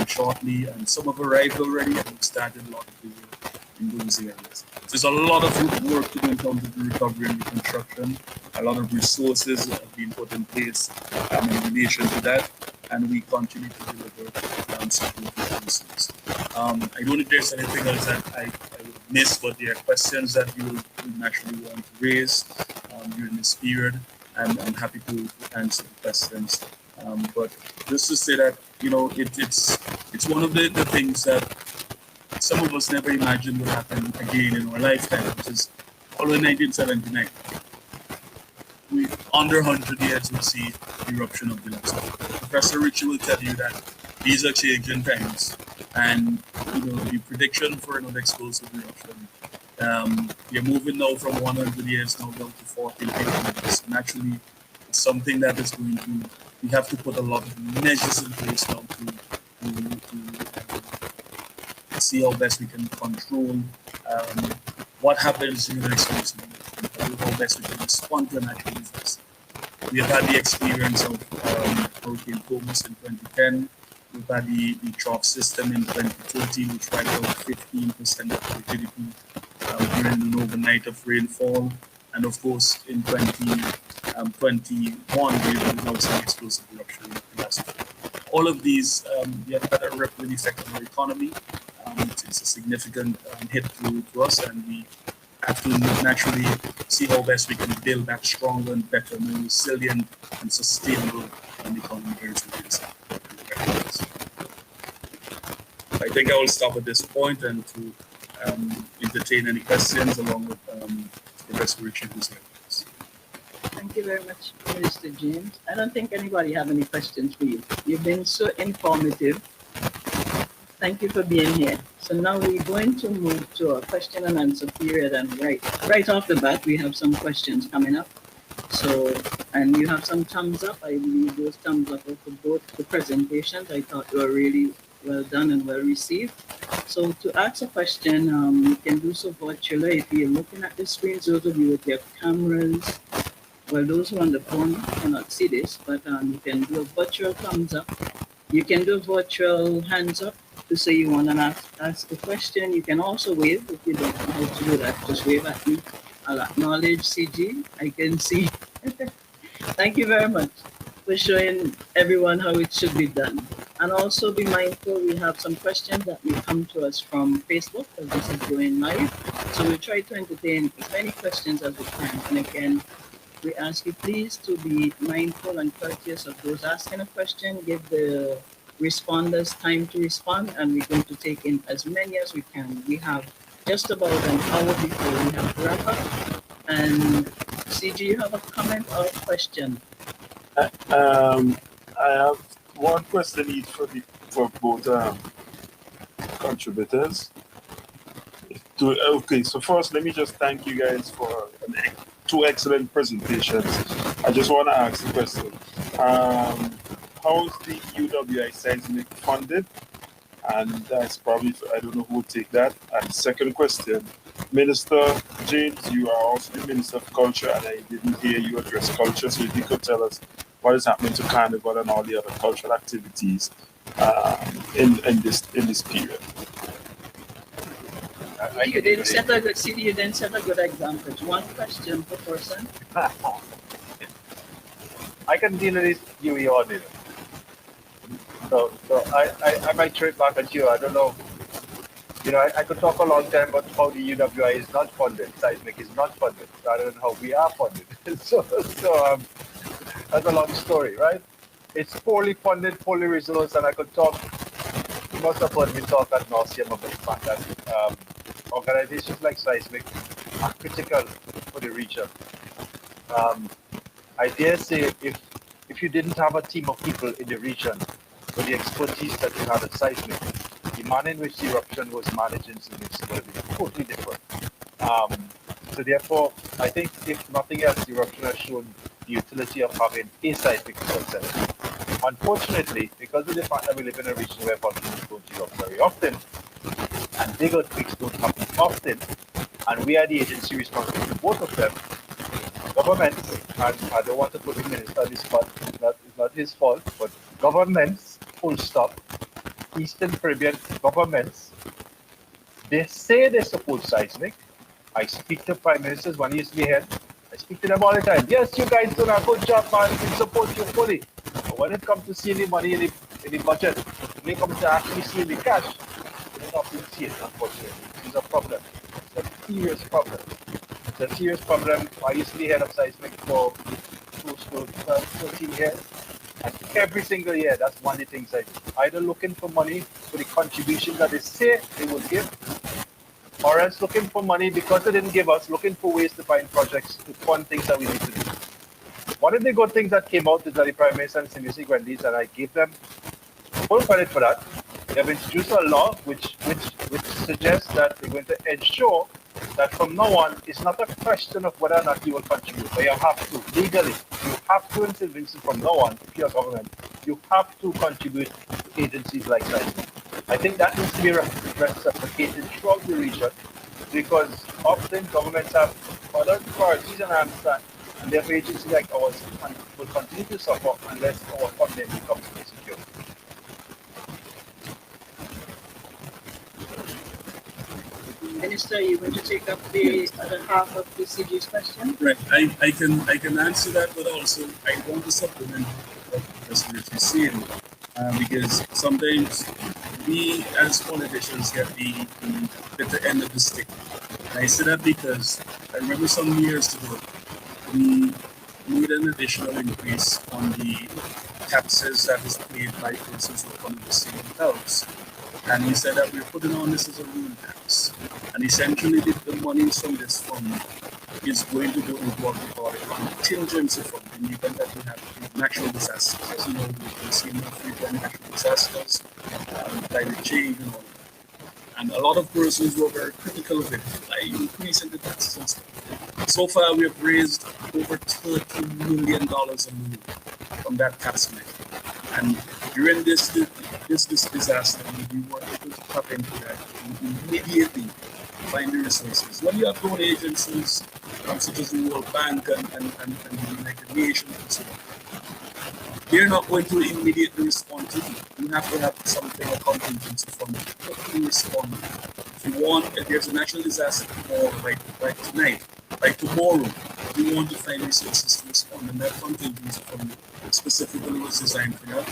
shortly. And some have arrived already, and we've started a lot of the work in those areas. There's a lot of work to do in terms of the recovery and reconstruction. A lot of resources have been put in place in relation to that, and we continue to deliver support to persons. I don't know if there's anything else that I would miss, but there are questions that you will naturally want to raise during this period, and I'm happy to answer the questions. But just to say that, it's one of the things that some of us never imagined would happen again in our lifetime, which is following 1979. We, under 100 years, will see the eruption of the next one. Professor Ritchie will tell you that these are changing times, and the prediction for another explosive eruption. We're moving now from 100 years now down to 40 years. Naturally, it's something that is going to. We have to put a lot of measures in place now to see how best we can control what happens in the explosive eruption, how best we can respond to a natural disaster. We have had the experience of Hurricane Thomas in 2010. We've had the trough system in 2013, which wiped out 15% of the GDP during an overnight of rainfall. And of course, in 2019, 21, we announced an explosive eruption last year. All of these, they have had a ripple effect on our economy. It's a significant hit to us, and we have to naturally see how best we can build back stronger and better, more resilient and sustainable economy here in Sudan. I think I will stop at this point and to entertain any questions along with Professor Richard who's here. Thank you very much, Minister James. I don't think anybody have any questions for you. You've been so informative. Thank you for being here. So now we're going to move to a question and answer period, and right off the bat, we have some questions coming up. So, and you have some thumbs up. I believe those thumbs up are for both the presentations. I thought they were really well done and well received. So to ask a question, you can do so virtually. If you're looking at the screens, those of you with your cameras, well, those who are on the phone cannot see this, but you can do a virtual thumbs up. You can do a virtual hands up to say you want to ask a question. You can also wave if you don't know how to do that. Just wave at me. I'll acknowledge CG. I can see. Thank you very much for showing everyone how it should be done. And also be mindful, we have some questions that may come to us from Facebook, as this is going live. So we'll try to entertain as many questions as we can. And again, we ask you please to be mindful and courteous of those asking a question. Give the responders time to respond, and we're going to take in as many as we can. We have just about an hour before we have to wrap up. And CG, you have a comment or question? I have one question each for both contributors. Okay, so first, let me just thank you guys for two excellent presentations. I just want to ask the question. How is the UWI seismic funded? And that's probably, I don't know who would take that. And second question, Minister James, you are also the Minister of Culture, and I didn't hear you address culture. So if you could tell us what is happening to Carnival and all the other cultural activities in this period. You didn't set a good city. You didn't set a good example. One question per person. I can deal with this UE audit. So I might throw it back at you. I don't know. You know, I could talk a long time about how the UWI is not funded, seismic is not funded, rather than how we are funded. so that's a long story, right? It's poorly funded, poorly resourced, and I could talk. You must have heard me talk at nauseam about the fact that organizations like seismic are critical for the region. I dare say if you didn't have a team of people in the region with the expertise that you had at seismic, the manner in which the eruption was managed in seismic would be totally different. So therefore, I think if nothing else, the eruption has shown the utility of having a seismic control center. Unfortunately, because of the fact that we live in a region where volcanoes don't erupt very often, and big earthquakes don't happen often, and we are the agency responsible for both of them, governments, and I don't want to put the minister on the spot, it's not his fault, but governments, full stop, Eastern Caribbean governments, they say they support seismic. I speak to prime ministers when he used to be head. I speak to them all the time. Yes, you guys do a good job, man. We support you fully. But when it comes to seeing the money in the budget, when it comes to actually seeing the cash, they don't see it, unfortunately. It's a problem. It's a serious problem. It's a serious problem. I used to be head of seismic for close to 13 years. And every single year, that's one of the things I do. Either looking for money for the contributions that they say they would give, or else looking for money because they didn't give us, looking for ways to find projects to fund things that we need to do. One of the good things that came out is that the Prime Minister and Senator Gwendis, and I gave them full credit for that. They have introduced a law which suggests that they're going to ensure that from now on, it's not a question of whether or not you will contribute, but you have to, legally, you have to, in St. Vincent from now on, if you're government, you have to contribute to agencies like that. I think that needs to be reciprocated throughout the region, because often governments have other priorities, and I understand, and therefore agencies like ours will continue to suffer unless our funding becomes secure. Minister, are you going to take up the other half of the CG's question? Right. I can answer that, but also I want to supplement what Professor Rich is saying, because sometimes we as politicians get the bitter end of the stick. And I say that because I remember some years ago we made an additional increase on the taxes that is paid by persons who come to the same house. And we said that we're putting on this as a room tax. And essentially the monies from this fund is going to go into what we call a contingency fund in the event that we have natural disasters. As you know, we've seen frequent natural disasters, climate change and all that. And a lot of persons were very critical of it by increasing the taxes and stuff. So far, we have raised over $30 million alone from that tax measure. And during this disaster, we were able to tap into that immediately, find the resources. When you have grown agencies such as the World Bank and the United Nations and so on, they're not going to immediately respond to you. You have to have something, a contingency fund to respond. If you want, if there's a natural disaster tomorrow, like tonight, like tomorrow, we want to find resources to respond, and that contingency fund specifically was designed for that.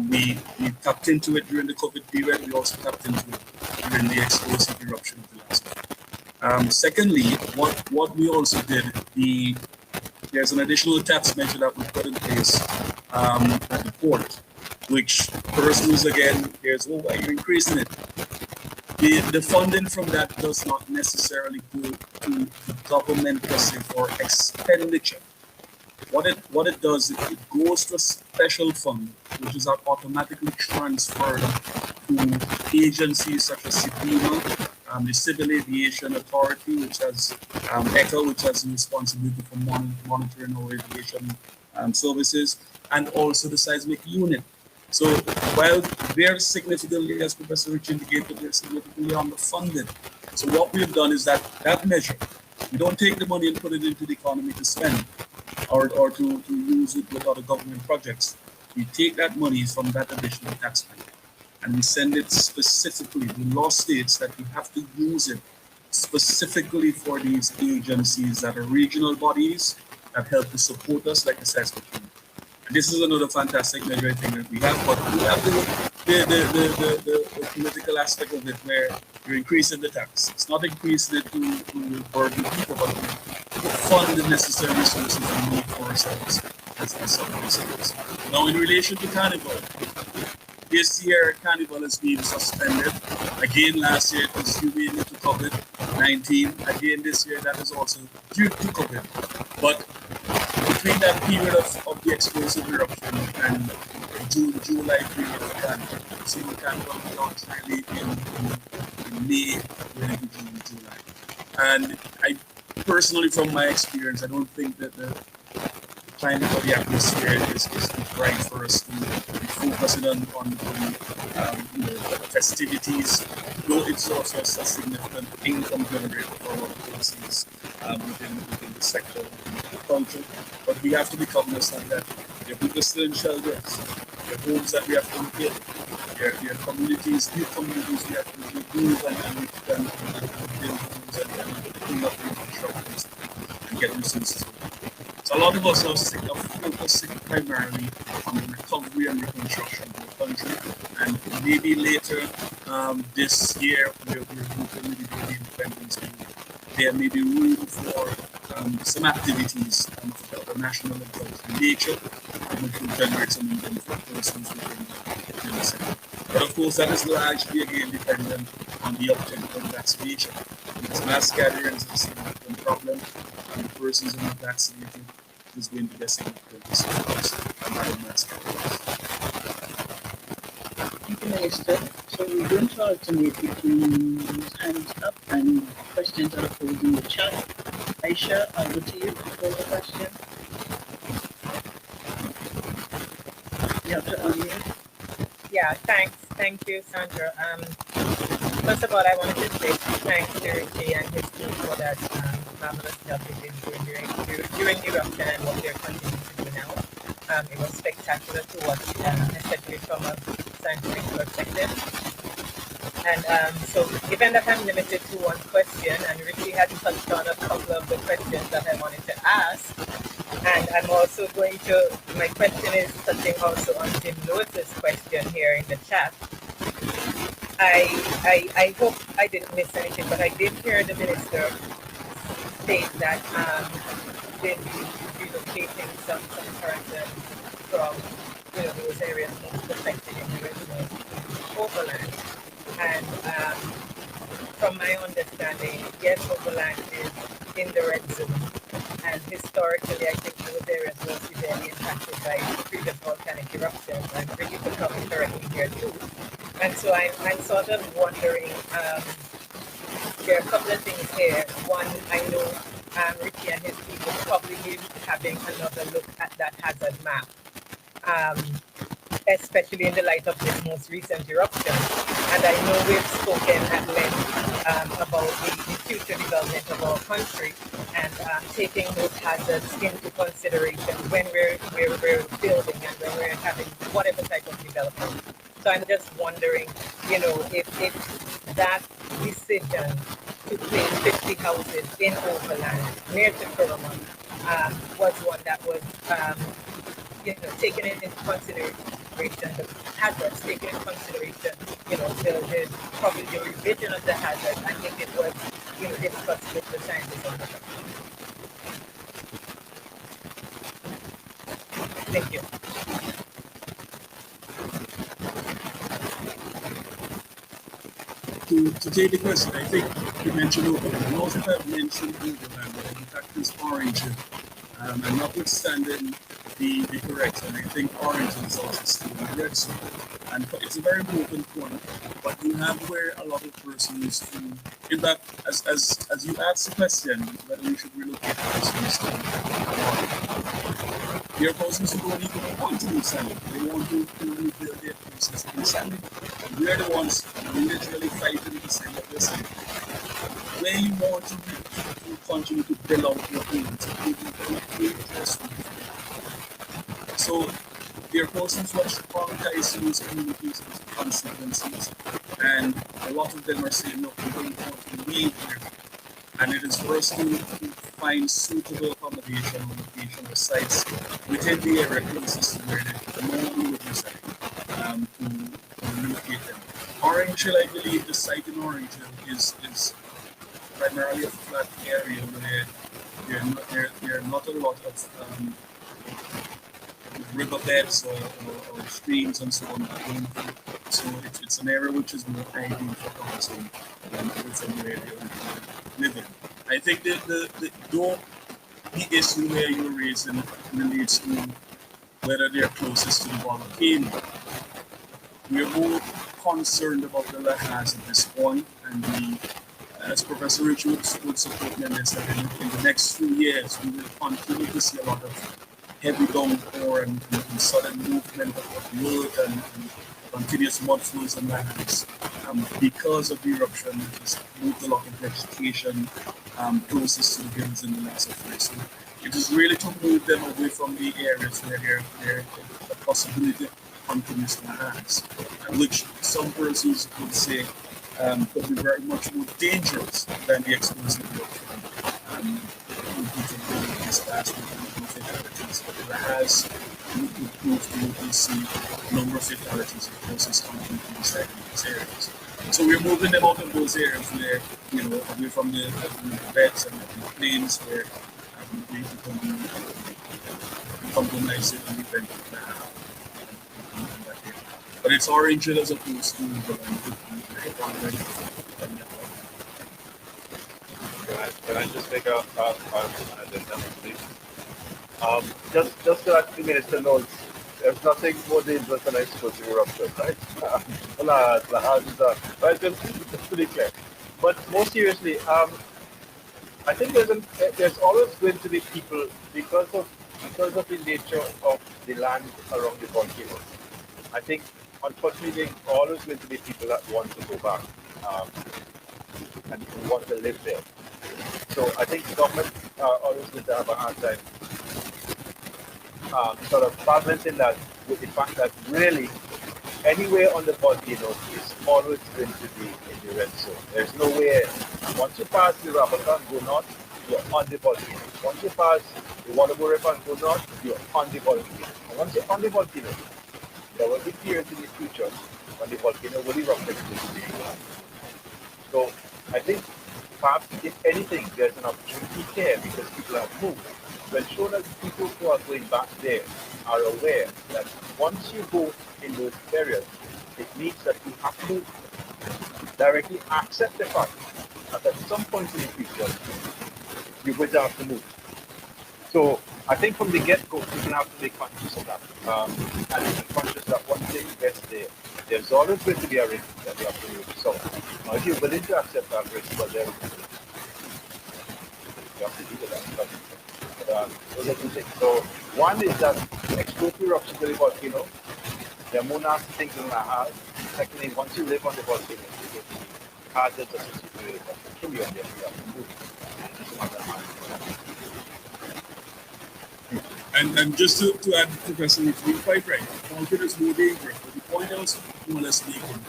We tapped into it during the COVID period. We also tapped into it during the explosive eruption of the last one. Secondly, what we also did, there's an additional tax measure that we put in place at the port, which persons again, here's why you're increasing it. The funding from that does not necessarily go to the government per se for expenditure. What it does, it goes to a special fund, which is automatically transferred to agencies such as CIPIMA, the Civil Aviation Authority, which has ECHA, which has responsibility for monitoring our aviation services, and also the seismic unit. So while they're significantly, as Professor Rich indicated, they're significantly underfunded. So what we've done is that measure, we don't take the money and put it into the economy to spend or to use it with other government projects. We take that money from that additional tax money and we send it specifically. The law states that we have to use it specifically for these agencies that are regional bodies that help to support us, like the seismic unit. And this is another fantastic measure I think that we have, but we have the political aspect of it where you're increasing the tax. It's not increasing it to burden people, but to fund the necessary resources we need for ourselves as somebody says. Now, in relation to Carnival, this year Carnival has been suspended. Again, last year it was due mainly to COVID-19. Again, this year that is also due to COVID. But between that period of the explosive eruption and July period of Carnival, so we Carnival will launch really in May, really June, July. And I personally, from my experience, I don't think that the climate or the atmosphere is right for us to be focusing on the festivities, though it's also a significant income generator for our policies within the sector, within the culture. But we have to be cognizant that there are people still in shelters, there are homes that we have to rebuild, there are communities, new communities we have to remove and build homes and clean up the infrastructures and get resources. So a lot of us are focusing primarily on the recovery and reconstruction of the country, and maybe later this year, we're hoping maybe during the Independence Day, there may be room for some activities of the national and cultural nature, which will generate some income for persons within the sector. But of course, that is largely again dependent on the uptake of vaccination. Because mass gatherings is a significant problem, and the persons who are not vaccinated is going to be a significant disadvantage and mass gatherings. Thank you, Minister. So we're going to alternate between hands up and questions that are posed in the chat. Aisha, I'll go to you for the question. You have to unmute. Yeah, thanks. Thank you, Sandra. First of all, I wanted to say thanks to Richie and his team for that marvelous job they've been doing during the eruption and what they're continuing to do now. It was spectacular to watch, especially from a scientific perspective. And so given that I'm limited to one question, and Richie had touched on a couple of the questions that I wanted to ask, and I'm also going to, my question is touching also on Jim Lewis's question here in the chat. I hope I didn't miss anything, but I did hear the minister state that they'll be relocating some persons from those areas most affected in the regional overland. And from my understanding, yes, overland is in the red zone. And historically, I think those areas were severely impacted by previous volcanic eruptions. And Ricky could probably correct me here too. And so I'm sort of wondering, there are a couple of things here. One, I know Ricky and his people probably be having another look at that hazard map, especially in the light of this most recent eruption. And I know we've spoken at length about the future development of our country and taking those hazards into consideration when we're building and when we're having whatever type of development. So I'm just wondering, if that decision to place 50 houses in Overland near to Kurama was one that was, taken into consideration, the hazards taken into consideration, the probably the revision of the hazard. I think it was, discussed with the scientists on the ground. Thank you. To take the question, I think you mentioned Overland. You also have mentioned Overland, but in fact it's orange. And notwithstanding the correction, I think orange is also still in the red zone. And it's a very important point. But you have where a lot of persons who, in fact, as you asked the question whether we should relocate persons to there are persons who don't even want to do something. They want to rebuild their places in Sandy. We're the ones literally fighting the same of the same. Where you want to continue to build out your homes, so there are persons who are traumatized those communities as consequences, and a lot of them are saying, no, we don't want to leave here. And it is for us to find suitable accommodation or location or sites within the area closest to where they normally would reside to relocate them. Orange Hill, I believe the site in Orange Hill is primarily a flat area where there are not a lot of riverbeds or streams and so on. So it's an area which is more ideal for housing than within where they live in. I think the issue where you're raising relates to whether they're closest to the volcano. We're more concerned about the Lahaz at this point, and as Professor Rich would support me on this, that in the next few years we will continue to see a lot of heavy downpour and sudden movement of the earth and continuous mud flows and lands because of the eruption. It has moved a lot of vegetation closest to the hills in the last of years. So it is really to move them away from the areas where there a possibility of continuous lands, which some persons would say could be very much more dangerous than the explosive eruption. That has proved to see number of fatalities of persons coming from these areas. So we're moving them out of those areas where, away from the beds and the plains where they become compromised in the event of that. But it's orange as opposed to Can I just make an addendum, please? Just to let the minister know, there's nothing more dangerous than explosive eruption, right? Right, just to be clear. But more seriously, I think there's always going to be people because of the nature of the land around the volcano. I think unfortunately there's always going to be people that want to go back and want to live there. So I think the government always going to have a hard time sort of balancing that with the fact that really anywhere on the volcano is always going to be in the red zone. There's no way. Once you pass the Rabakan and go north, you're on the volcano. Once you pass the Waterbury River and go north, you're on the volcano. And once you're on the volcano, there will be periods in the future when the volcano will erupt completely. So I think perhaps if anything, there's an opportunity here because people have moved to ensure that people who are going back there are aware that once you go in those areas, it means that you have to directly accept the fact that at some point in the future, you're going to have to move. So I think from the get-go, people have to be conscious of that. And be conscious that once they get there, there's always going to be a risk that you have to move. So now if you're willing to accept that risk, well, then you have to deal with that. But those are two things. So one is that explosive eruptions of the volcano, there are more nasty things than I have. Secondly, once you live on the volcano, you get the hazards associated that can kill you and then you have to move. And just to add, Professor, you're quite right. Volcano is more dangerous. But the point I was more or less making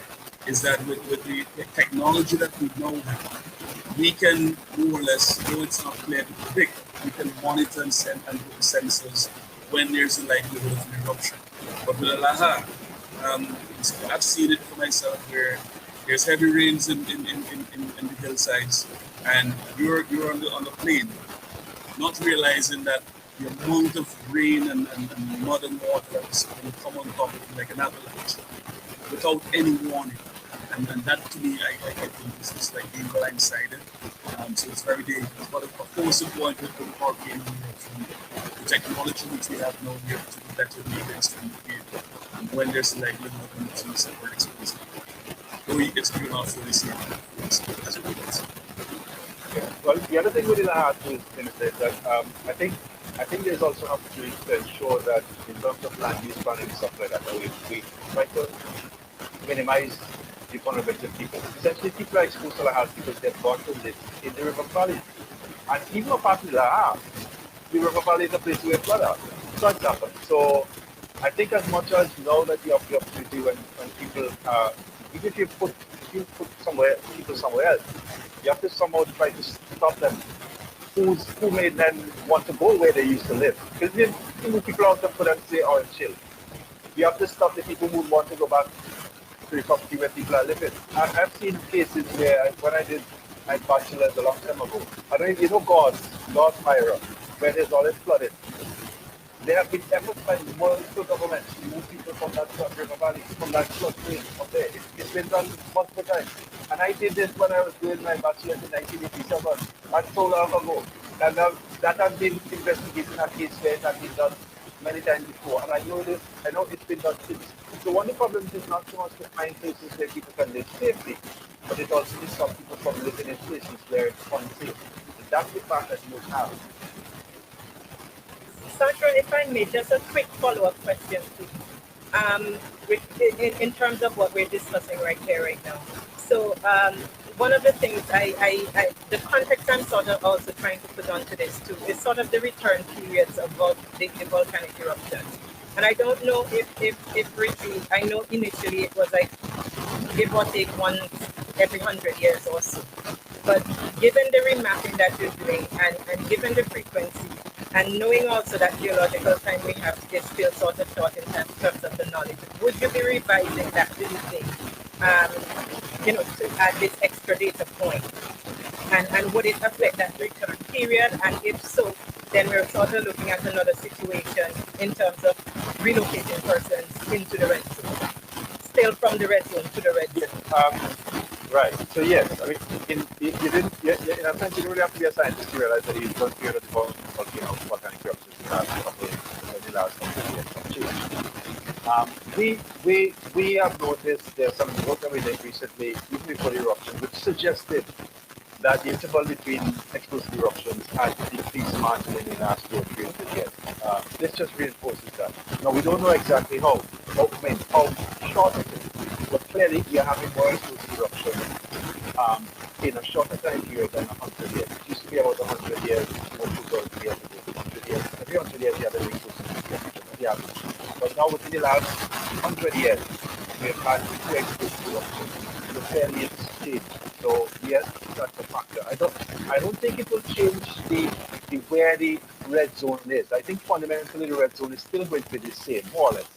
is that with the technology that we now have, we can more or less, though it's not clear to predict, we can monitor and put sensors when there's a likelihood of an eruption. But with Alaha, I've seen it for myself where there's heavy rains in the hillsides, and you're on the plain, not realizing that the amount of rain and mud and water that's going to come on top of it like an avalanche without any warning. And that to me, I think is just like being blindsided. So it's very dangerous. But of course, the point with the volcano eruption, the technology which we have now, we have to do better maintenance from the field. And when there's a likelihood of emergency, separate explosive. So it's pretty much fully safe as it is. Yeah. Well, the other thing we didn't have to is that I think there's also an opportunity to ensure that in terms of land use planning and stuff like that, we try to minimize the vulnerability of people. Essentially, people are exposed to Lahar because they've gone to live in the river valley. And even apart from Lahar, the river valley is a place where flood happens. Floods happen. So I think as much as now that you have the opportunity when people, even if you put people somewhere else, you have to somehow try to stop them who may then want to go where they used to live. Because if you move people out for them to say, oh, chill. You have to stop the people who want to go back to the property where people are living. I've seen cases where, when I did my bachelor's a long time ago, I don't you know God's Myra, where there's always flooded. There have been efforts by multiple governments to move people from that river valley, from that floodplain up there. It's been done multiple times. And I did this when I was doing my bachelor's in 1987. That's so long ago. And that has been investigating a case where it has been done many times before. And I know it's been done since. So one of the problems is not so much to find places where people can live safely, but it also to stop people from living in places where it's unsafe. And that's the fact that you have. Sandra, if I may, just a quick follow-up question, please. In terms of what we're discussing right now. So one of the things the context I'm sort of also trying to put onto this too is sort of the return periods of the volcanic eruptions. And I don't know if Richie, I know initially it was like give or take once every 100 years or so. But given the remapping that you're doing and given the frequency, and knowing also that geological time we have is still sort of short in terms of the knowledge, would you be revising that, do you think, to add this extra data point? And would it affect that return period? And if so, then we're sort of looking at another situation in terms of relocating persons into the red zone, still from the red zone to the red zone. Right. So yes, I mean, in a sense, you don't really have to be a scientist to realize that you've got period of volcanic eruptions in the last couple of years. We have noticed there's some work that we did recently, even before the eruption, which suggested that the interval between explosive eruptions has decreased marginally in the last 2 or 300 years. This just reinforces that. Now, we don't know exactly how short it is, but clearly we are having more explosive eruptions in a shorter time period than 100 years. It used to be about 100 years, more 200 years ago. 100 years. Every 100 years, you have an explosive eruption, the average. But now, within the last 100 years, we've had two exit eruptions in a fairly stage. So yes, that's a factor. I don't think it will change the where the red zone is. I think fundamentally the red zone is still going to be the same, more or less.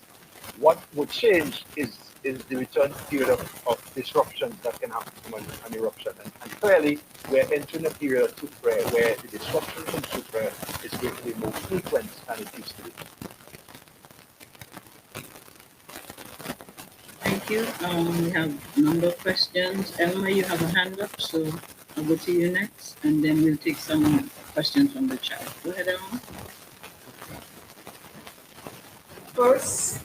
What would change is the return period of disruptions that can happen from an eruption. And clearly, we're entering a period of super where the disruption from super is going to be more frequent than it used to be. Thank you. We have a number of questions. Elma, you have a hand up, so I'll go to you next, and then we'll take some questions from the chat. Go ahead, Elma. First,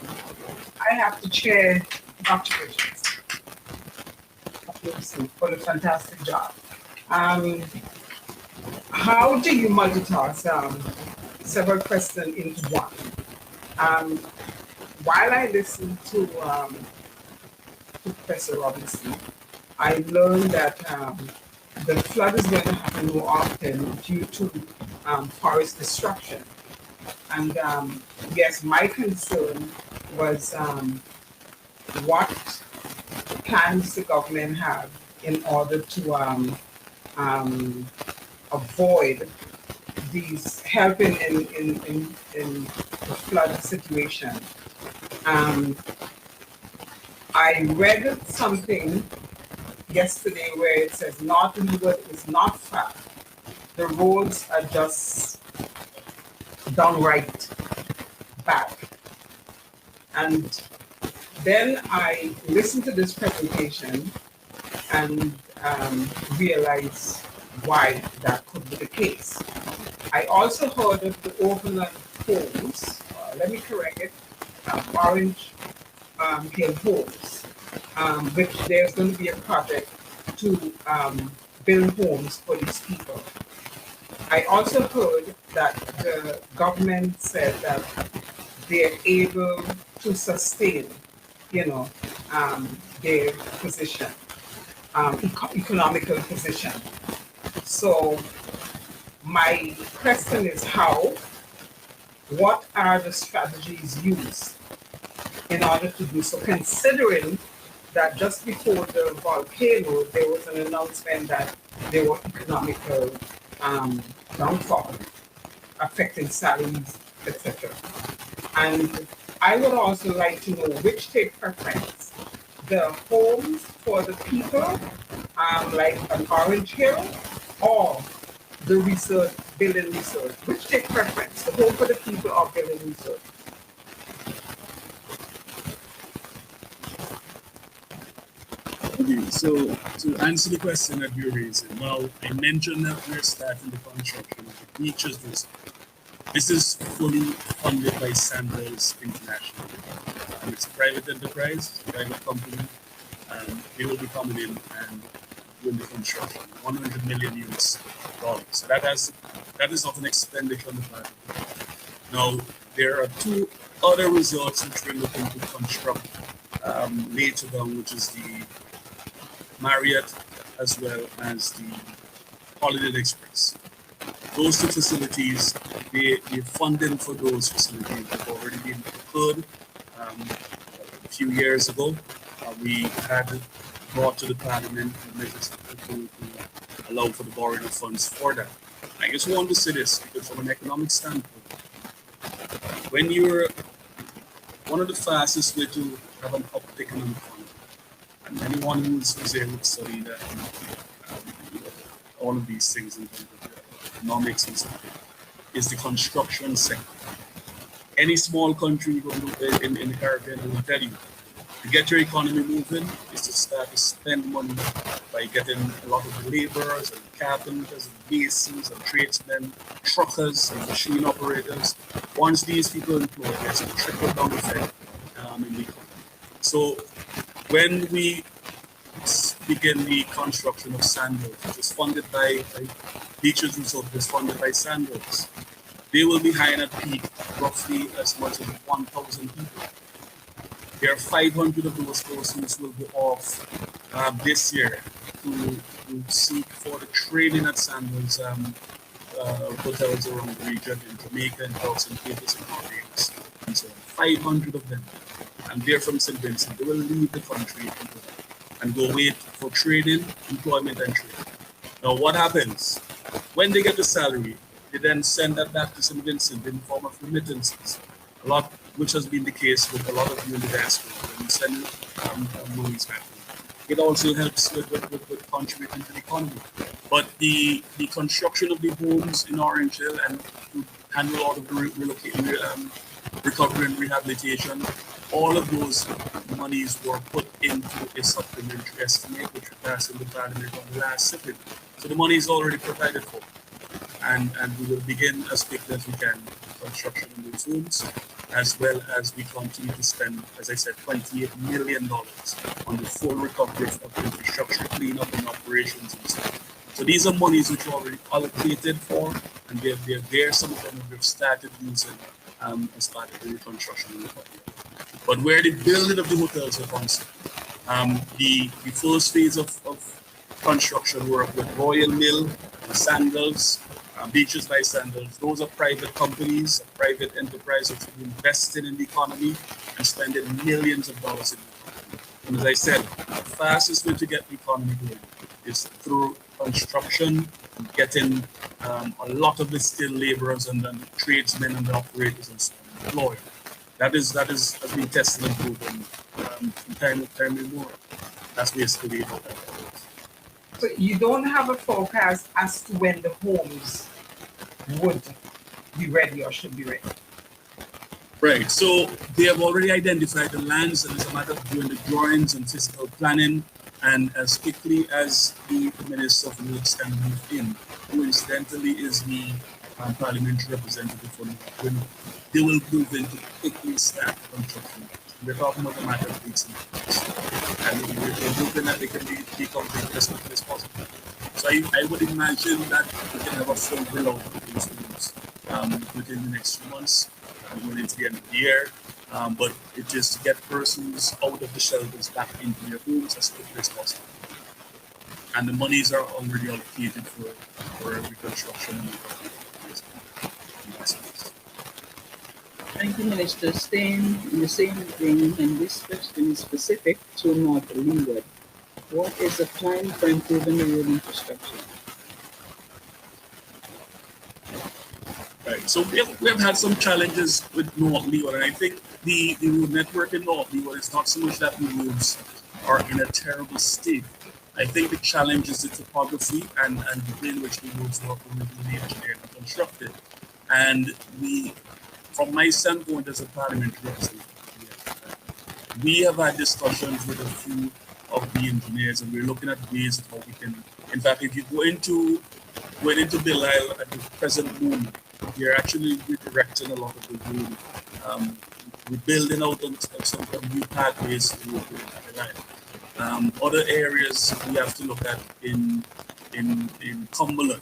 I have to chair Dr. Richards for the fantastic job. How do you multitask several questions into one? While I listened to Professor Robinson, I learned that the flood is going to happen more often due to forest destruction. And yes, my concern was what plans the government have in order to avoid these helping in the flood situation. I read something yesterday where it says North Leeward is not far. The roads are just downright bad. And then I listened to this presentation and realized why that could be the case. I also heard of the overland homes, let me correct it, Orange Hill Homes, which there's going to be a project to build homes for these people. I also heard that the government said that they're able to sustain, their position, economical position. So my question is what are the strategies used in order to do so, considering that just before the volcano, there was an announcement that there were economical downfall affecting salaries, etc. And I would also like to know which take preference, the homes for the people, like an Orange Hill, or the building research. Which take preference, the home for the people or building research? Okay, so to answer the question that you're raising, now I mentioned that we're starting the construction of the beaches resort. This is fully funded by Sandals International. It's a private enterprise, a private company, and they will be coming in and doing the construction, 100 million US dollars. So that is not an expenditure on the part of the government. Now, there are two other resorts which we're looking to construct later down, which is the Marriott as well as the Holiday Inn Express. Those two facilities, the funding for those facilities have already been incurred. A few years ago, we had brought to the Parliament measures to allow for the borrowing of funds for that. I just want to say this because from an economic standpoint, when you're one of the fastest way to have an uptick in an economy, and anyone who's able to study that, all of these things in terms of economics and stuff, is the construction sector. Any small country in the Caribbean will tell you, to get your economy moving is to start to spend money by getting a lot of the laborers and carpenters and masons and tradesmen, truckers and machine operators. Once these people are employed, there's a trickle-down effect in the economy. So when we begin the construction of Sandals, which is funded by Beaches Resort, which is funded by Sandals, they will be hiring at peak roughly as much as 1,000 people. There are 500 of those persons will be off this year to seek for the training at Sandals hotels around the region in Jamaica and Dawson, Cape and Barbados, and so on. 500 of them. and they're from St. Vincent, they will leave the country and go wait for training, employment, and training. Now, what happens? When they get the salary, they then send that back to St. Vincent in the form of remittances, a lot, which has been the case with a lot of you in the diaspora, when you send monies back. It also helps with contributing to the economy. But the construction of the homes in Orange Hill and to handle all of the recovery and rehabilitation, all of those monies were put into a supplementary estimate, which we passed in the Parliament on the last sitting. So the money is already provided for. And we will begin as quickly as we can construction of those homes, as well as we continue to spend, as I said, $28 million on the full recovery of infrastructure cleanup and operations and stuff. So these are monies which are already allocated for, and they're there. Some of them we've started using as part of the reconstruction and recovery. But where the building of the hotels are concerned, the first phase of construction work with Royal Mill, Sandals, Beaches by Sandals, those are private companies, private enterprises which are investing in the economy and spending millions of dollars in the economy. And as I said, the fastest way to get the economy going is through construction, getting a lot of the skilled laborers and the tradesmen and the operators and so on employed. That has been tested and proven time and more. That's basically how that works. So you don't have a forecast as to when the homes would be ready or should be ready? Right. So they have already identified the lands, and it's a matter of doing the drawings and physical planning. And as quickly as the Minister of Works can move in, who incidentally is the parliamentary representative for Northern, they will move in to quickly start construction. We're talking about a matter of weeks and months. And we're hoping that they can be completed as quickly as possible. So I would imagine that we can have a full build of these rooms within the next few months, going into the end of the year. But it is to get persons out of the shelters back into their homes as quickly as possible. And the monies are already allocated for reconstruction and investments. Thank you, Minister. Staying in the same vein, and this question is specific to North Leeward. What is the plan for improving the road infrastructure? Right. So we have had some challenges with North Leeward, and I think the road network in North Leeward is not so much that the roads are in a terrible state. I think the challenge is the topography and the way in which the roads were originally engineered and constructed. And from my standpoint as a parliamentary representative, we have had discussions with a few of the engineers, and we're looking at ways of how we can. In fact, if you go into Belial at the present moment, we're actually redirecting a lot of the road. We're building out on some new pathways to Belial. Other areas we have to look at in Cumberland,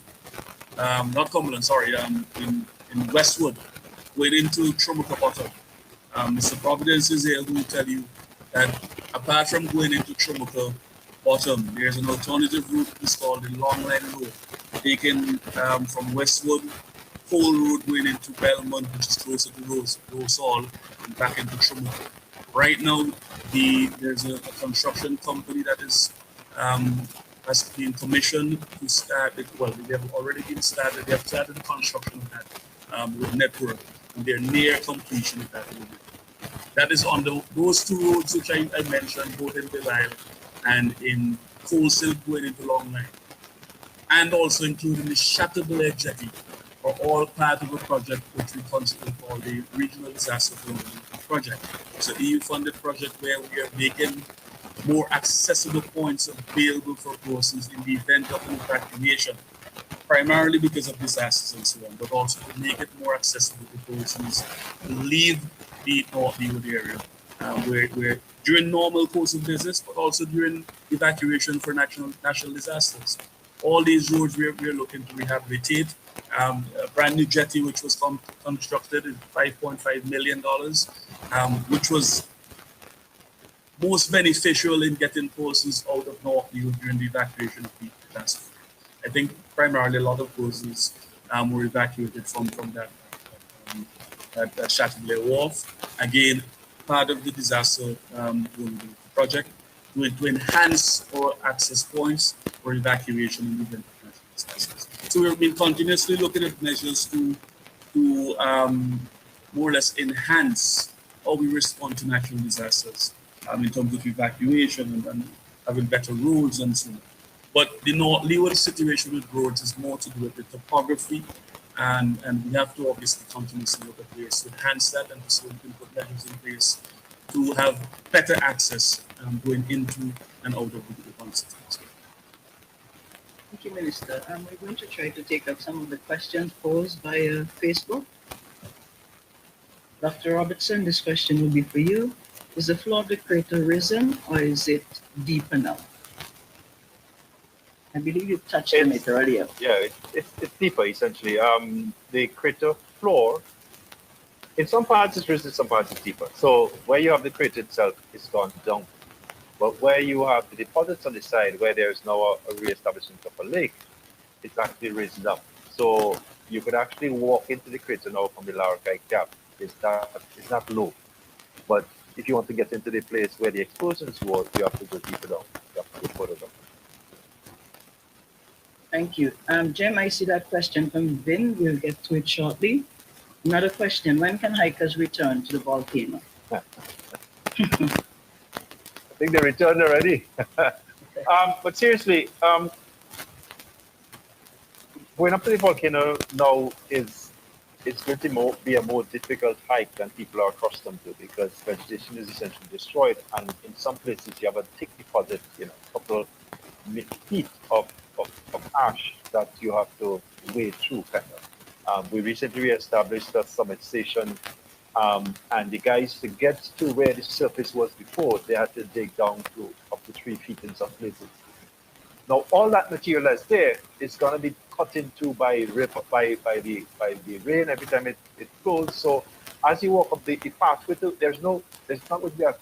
not Cumberland, sorry, in Westwood, going into Trumuka Bottom. Mr. Providence is here who will tell you that apart from going into Trumuka Bottom, there's an alternative route. It's called the Long Line Road, taken from Westwood, Pole Road going into Belmont, which is closer to Rose Hall, and back into Trumuka. Right now, there's a construction company that has been commissioned to start it. Well, they have already been started. They have started the construction of that road network, and they're near completion of that road. That is on those two roads which I mentioned, both in Belial and in Coalsill going into Long Line, and also including the Shatterblair Jetty, are all part of a project which we constantly call the Regional Disaster Project. It's an EU-funded project where we are making more accessible points available for persons in the event of an evacuation, primarily because of disasters and so on, but also to make it more accessible to persons who leave the North Leeward area, where during normal course of business, but also during evacuation for national disasters. All these roads we're looking to rehabilitate. A brand new jetty which was constructed at $5.5 million, which was most beneficial in getting persons out of North Leeward during the evacuation of the disaster. I think primarily a lot of persons were evacuated from that Shatterblair Wharf. Again, part of the disaster project to enhance our access points for evacuation and event of natural disasters. So we've been continuously looking at measures to more or less enhance how we respond to natural disasters in terms of evacuation and having better roads and so on. But the leeward situation with roads is more to do with the topography, and we have to obviously continuously look at ways to enhance that, and so we can put measures in place to have better access going into and out of the constituency. Thank you, Minister. We're going to try to take up some of the questions posed via Facebook. Dr. Robertson, this question will be for you. Is the floor of the crater risen or is it deeper now? I believe you touched on it earlier. Yeah, it's deeper essentially. The crater floor, in some parts it's risen, some parts it's deeper. So where you have the crater itself, it's gone down. But where you have the deposits on the side, where there is now a re-establishment of a lake, it's actually raised up. So you could actually walk into the crater now from the Larakai Gap. It's not low. But if you want to get into the place where the explosions were, you have to go deeper down. You have to go further down. Thank you. Jem, I see that question from Vin. We'll get to it shortly. Another question. When can hikers return to the volcano? I think they returned already. But seriously, going up to the volcano now it's going to be a more difficult hike than people are accustomed to, because vegetation is essentially destroyed, and in some places you have a thick deposit, a couple feet of ash that you have to wade through, kind of. We recently established a summit station, and the guys, to get to where the surface was before, they had to dig down to up to 3 feet in some places. Now, all that material that's there is going to be cut into by the rain every time it flows. So as you walk up the pathway, there's not going to be a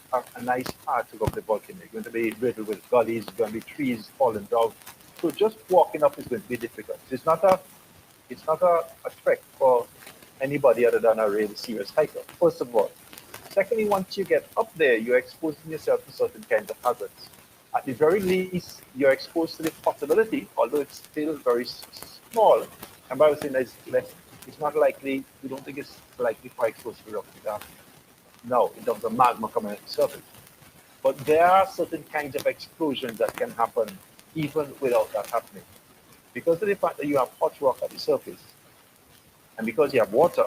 nice path to go up the volcano. It's going to be riddled with gullies, going to be trees falling down. So just walking up is going to be difficult. It's not a trek for anybody other than a really serious hiker, first of all. Secondly, once you get up there, you're exposing yourself to certain kinds of hazards. At the very least, you're exposed to the possibility, although it's still very small, and by saying that it's not likely, we don't think it's likely for explosive eruption to happen. No, in terms of magma coming at the surface. But there are certain kinds of explosions that can happen even without that happening. Because of the fact that you have hot rock at the surface, and because you have water,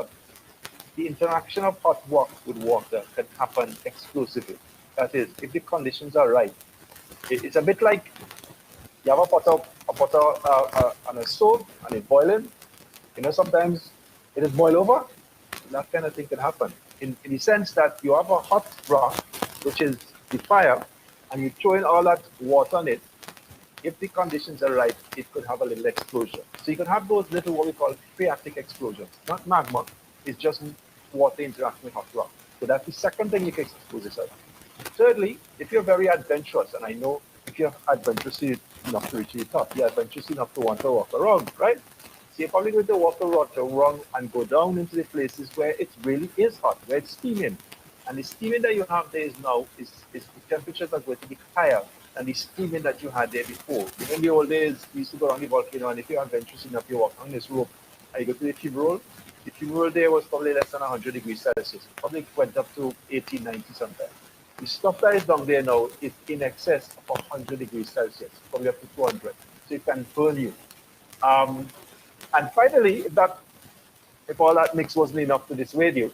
the interaction of hot rock with water can happen explosively. That is, if the conditions are right. It's a bit like you have a pot on a stove and it's boiling. Sometimes it is boil over. That kind of thing can happen. In the sense that you have a hot rock, which is the fire, and you throw in all that water on it. If the conditions are right, it could have a little explosion. So you can have those little, what we call phreatic explosions. Not magma, it's just water interacting with hot rock. So that's the second thing you can expose yourself. Thirdly, if you're very adventurous, and I know if you're adventurous enough to reach the top, you're adventurous enough to want to walk around, right? So you're probably going to walk around and go down into the places where it really is hot, where it's steaming. And the steaming that you have there now is the temperatures are going to be higher than the steaming that you had there before. In the old days, we used to go around the volcano, and if you're adventurous enough, you walk on this rope, and you go to the fumerole. The fumerole there was probably less than 100 degrees Celsius. Probably went up to 80, 90 sometimes. The stuff that is down there now is in excess of 100 degrees Celsius, probably up to 200. So it can burn you. And finally, if all that mix wasn't enough to dissuade you,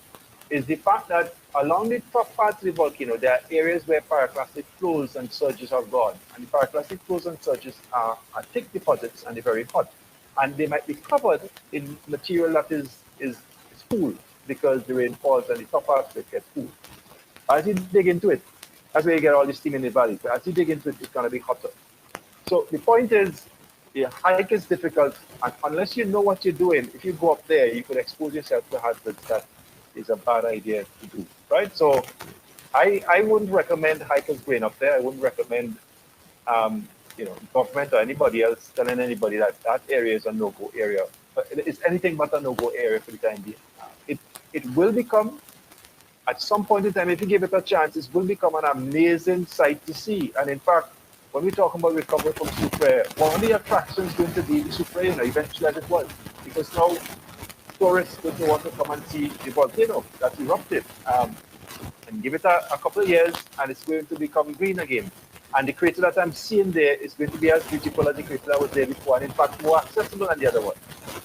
is the fact that along the top parts of the volcano, there are areas where pyroclastic flows and surges are gone. And the pyroclastic flows and surges are thick deposits, and they're very hot. And they might be covered in material that is cool, because the rain falls and the top parts of it gets cool. As you dig into it, that's where you get all the steam in the valley. But as you dig into it, it's going to be hotter. So the point is, the hike is difficult, and unless you know what you're doing, if you go up there, you could expose yourself to hazards that is a bad idea to do, right? So I wouldn't recommend hikers going up there. I wouldn't recommend, government or anybody else telling anybody that that area is a no-go area. But it's anything but a no-go area for the time being. It will become At some point in time, if you give it a chance, it will become an amazing sight to see. And in fact, when we talk about recovery from super, one of the attractions going to be the super, eventually as it was, because now tourists going to want to come and see the volcano that erupted. And give it a couple of years, and it's going to become green again. And the crater that I'm seeing there is going to be as beautiful as the crater that was there before, and in fact more accessible than the other one.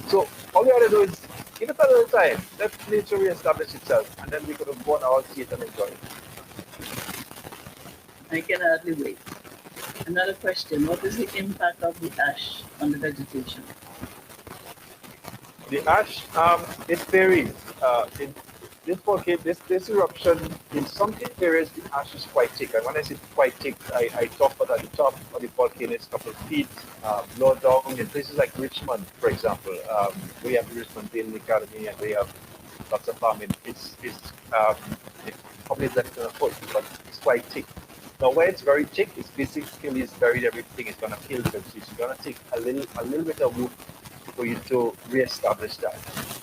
So all we have to do is give it a little time, let nature reestablish itself, and then we could have gone out, see it, and enjoy it. I can hardly wait. Another question, what is the impact of the ash on the vegetation? The ash, it varies. In this volcano, this eruption, in some areas, the ash is quite thick. And when I say quite thick, I talk about at the top of the volcano, it's a couple of feet. Lower down in places like Richmond, for example, we have the Richmond Building Academy, and we have lots of farming. It's probably less than a foot, but it's quite thick. Now, where it's very thick, it's basically it's buried everything. It's gonna kill the vegetation. It's gonna take a little bit of work for you to re-establish that.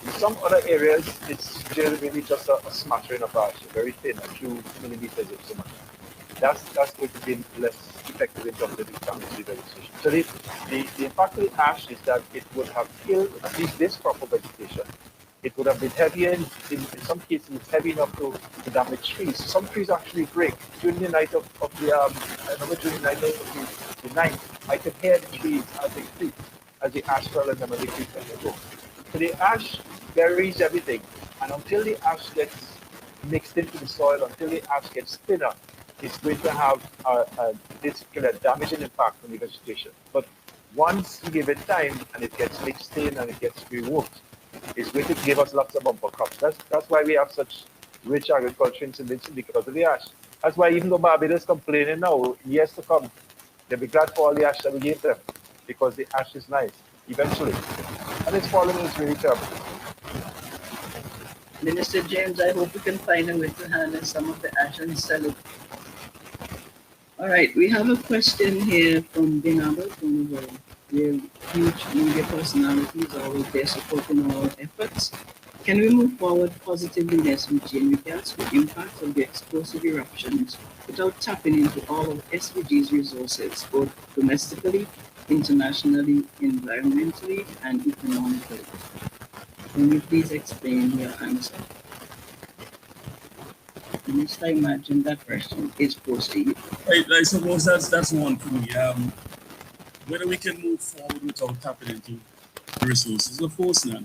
In some other areas, it's generally just a smattering of ash, very thin, a few millimeters or so much. That's going to be less effective in terms of the damage to the vegetation. So the impact of the ash is that it would have killed at least this crop of vegetation. It would have been heavier, in some cases it's heavy enough to damage trees. Some trees actually break. During the night of the, I remember during the night of the night, I could hear the trees as they creak, as the ash fell on them, as they creak as they go. So the ash buries everything, and until the ash gets mixed into the soil, until the ash gets thinner, it's going to have this kind of damaging impact on the vegetation. But once you give it time and it gets mixed in and it gets reworked, it's going to give us lots of bumper crops. That's why we have such rich agriculture in St. Vincent, because of the ash. That's why even though Barbados is complaining now, in years to come, they'll be glad for all the ash that we gave them, because the ash is nice, eventually. And its falling is really terrible. Minister James, I hope we can find a way to harness some of the ash and sell it. All right, we have a question here from Binabo, one of our real huge media personalities, always there supporting our efforts. Can we move forward positively in SVG in regards to the impact of the explosive eruptions without tapping into all of SVG's resources, both domestically, internationally, environmentally, and economically? Can you please explain your answer? And I imagine that question is posed to you. I suppose that's one for me. Whether we can move forward without tapping into the resources, of course not.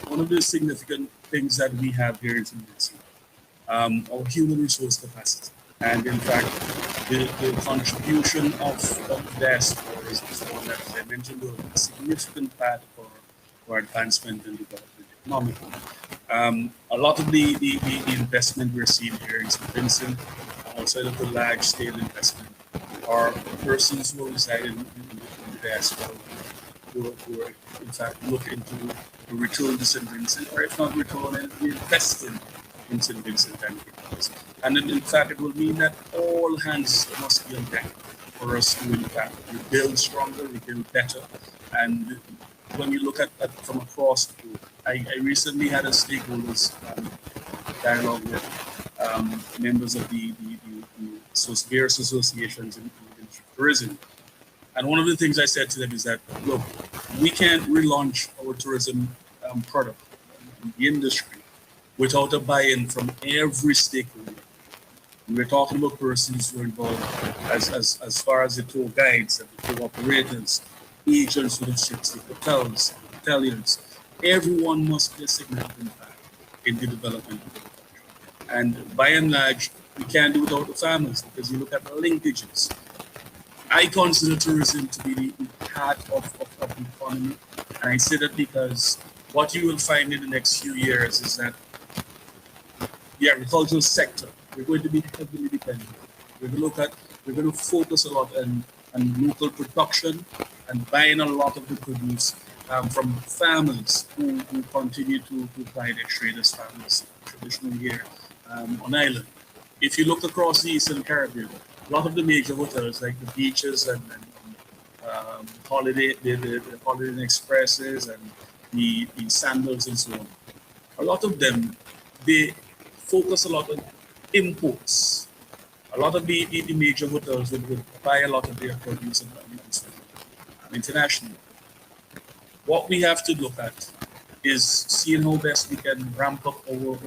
One of the significant things that we have here in St. Vincent, our human resource capacity. And in fact, the contribution of diaspora is one that, as I mentioned earlier, a significant part for advancement and development economically. A lot of the investment we're seeing here in St. Vincent, outside of the large scale investment, are persons who reside in the diaspora who are in fact looking to return to St. Vincent, or if not return, and invest in St. Vincent and Grenadines. And in fact, it will mean that all hands must be on deck for us to in fact build stronger, we build better. And when you look at from across the board, I recently had a stakeholders dialogue with members of the various associations in tourism. And one of the things I said to them is that, look, we can't relaunch our tourism product, the industry, without a buy-in from every stakeholder. We're talking about persons who are involved as far as the tour guides and the tour operators, agents of the ships, the hotels, the hoteliers. Everyone must be a significant part in the development of the country. And by and large, we can't do without the farmers, because you look at the linkages. I consider tourism to be the heart of the economy. And I say that because what you will find in the next few years is that the agricultural sector, we're going to be heavily dependent. We're going to focus a lot on local production and buying a lot of the produce from farmers who continue to apply their trade as farmers traditionally here on island. If you look across the Eastern Caribbean, a lot of the major hotels like the beaches and holiday expresses and the sandals and so on, a lot of them, they focus a lot on imports. A lot of the major hotels would buy a lot of their produce and sell internationally. What we have to look at is seeing how best we can ramp up our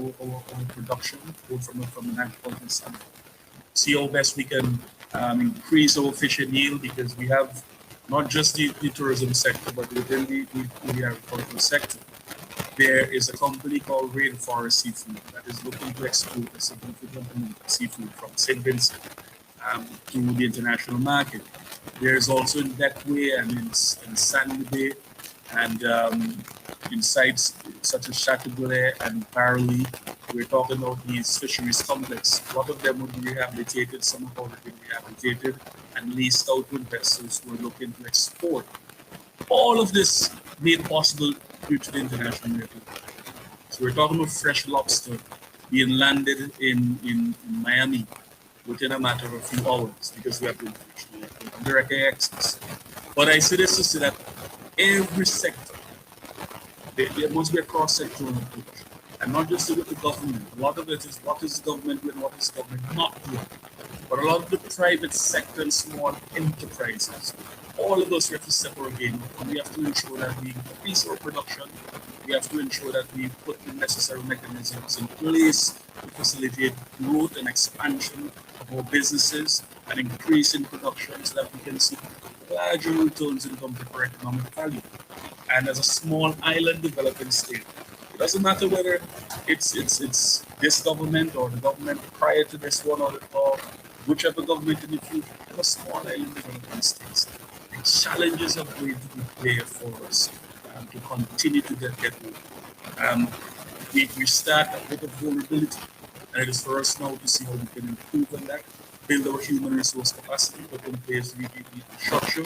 production, both from an agricultural standpoint. See how best we can increase our fishing yield, because we have not just the tourism sector, but within the agricultural sector, there is a company called Rainforest Seafood that is looking to export a significant amount of seafood from St. Vincent to the international market. There's also in Deckway and in Sandy Bay and in sites such as Chateauguay and Barley. We're talking about these fisheries complex. A lot of them will be rehabilitated, some have already been rehabilitated and leased out to investors who are looking to export. All of this made possible due to the international market. So we're talking about fresh lobster being landed in Miami within a matter of a few hours, because we have the direct air access. But I say this to say that every sector, there must be a cross-sectoral approach. And not just with the government. A lot of it is what is the government doing, what is the government not doing. But a lot of the private sector and small enterprises, all of us have to step our game up, and we have to ensure that we increase our production. We have to ensure that we put the necessary mechanisms in place to facilitate growth and expansion of our businesses and increase in production, so that we can see larger returns in terms of our economic value. And as a small island developing state, it doesn't matter whether it's this government or the government prior to this one, or whichever government in the future. As a small island developing states, the challenges are going to be there for us to continue to get more. We start with a vulnerability, and it is for us now to see how we can improve on that, build our human resource capacity, put in place the structure,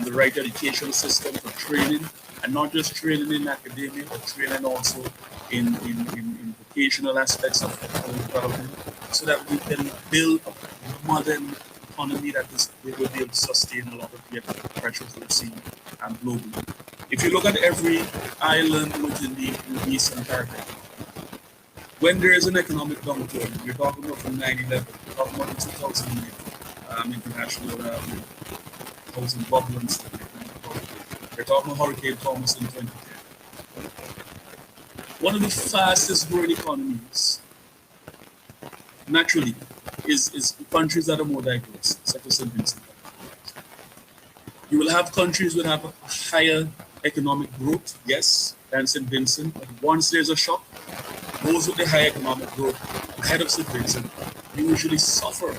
the right educational system for training, and not just training in academia, but training also in vocational aspects of development, so that we can build a modern economy that will be able to sustain a lot of the pressures we're seeing globally. If you look at every island within the Eastern Caribbean, when there is an economic downturn, we're talking about from 9/11, we're talking about the 2008 international housing bubble and stuff like that. We're talking about Hurricane Thomas in 2010. One of the fastest growing economies, naturally, is countries that are more diverse, such as St. Vincent. You will have countries that have a higher economic growth, yes, than St. Vincent, but once there's a shock, those with the high economic growth ahead of St. Vincent usually suffer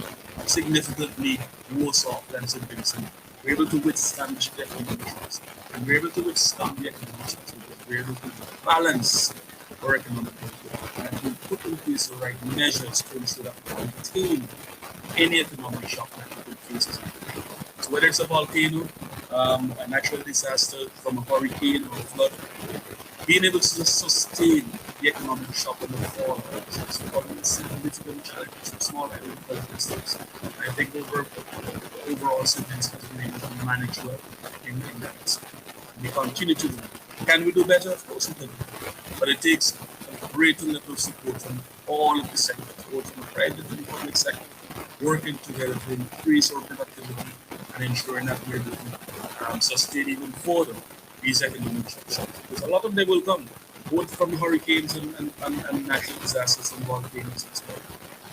significantly worse off than St. Vincent. We're able to withstand the economic shocks, and we're able to withstand the economic shocks because we're able to balance our economic growth, and we put in place the right measures to ensure that we contain any economic shock that we could face. So whether it's a volcano, a natural disaster from a hurricane or a flood, being able to sustain the economic shock and the fall is probably a significant challenge for small island developing states. I think overall citizens has been able to manage well in that. We continue to do. Can we do better? Of course we can. But it takes a greater level of support from all of the sectors, both from the private and the public sector, working together to increase our productivity and ensuring that we're able to sustain even further these economic shocks. Because a lot of them will come, both from hurricanes and natural disasters and volcanoes as well,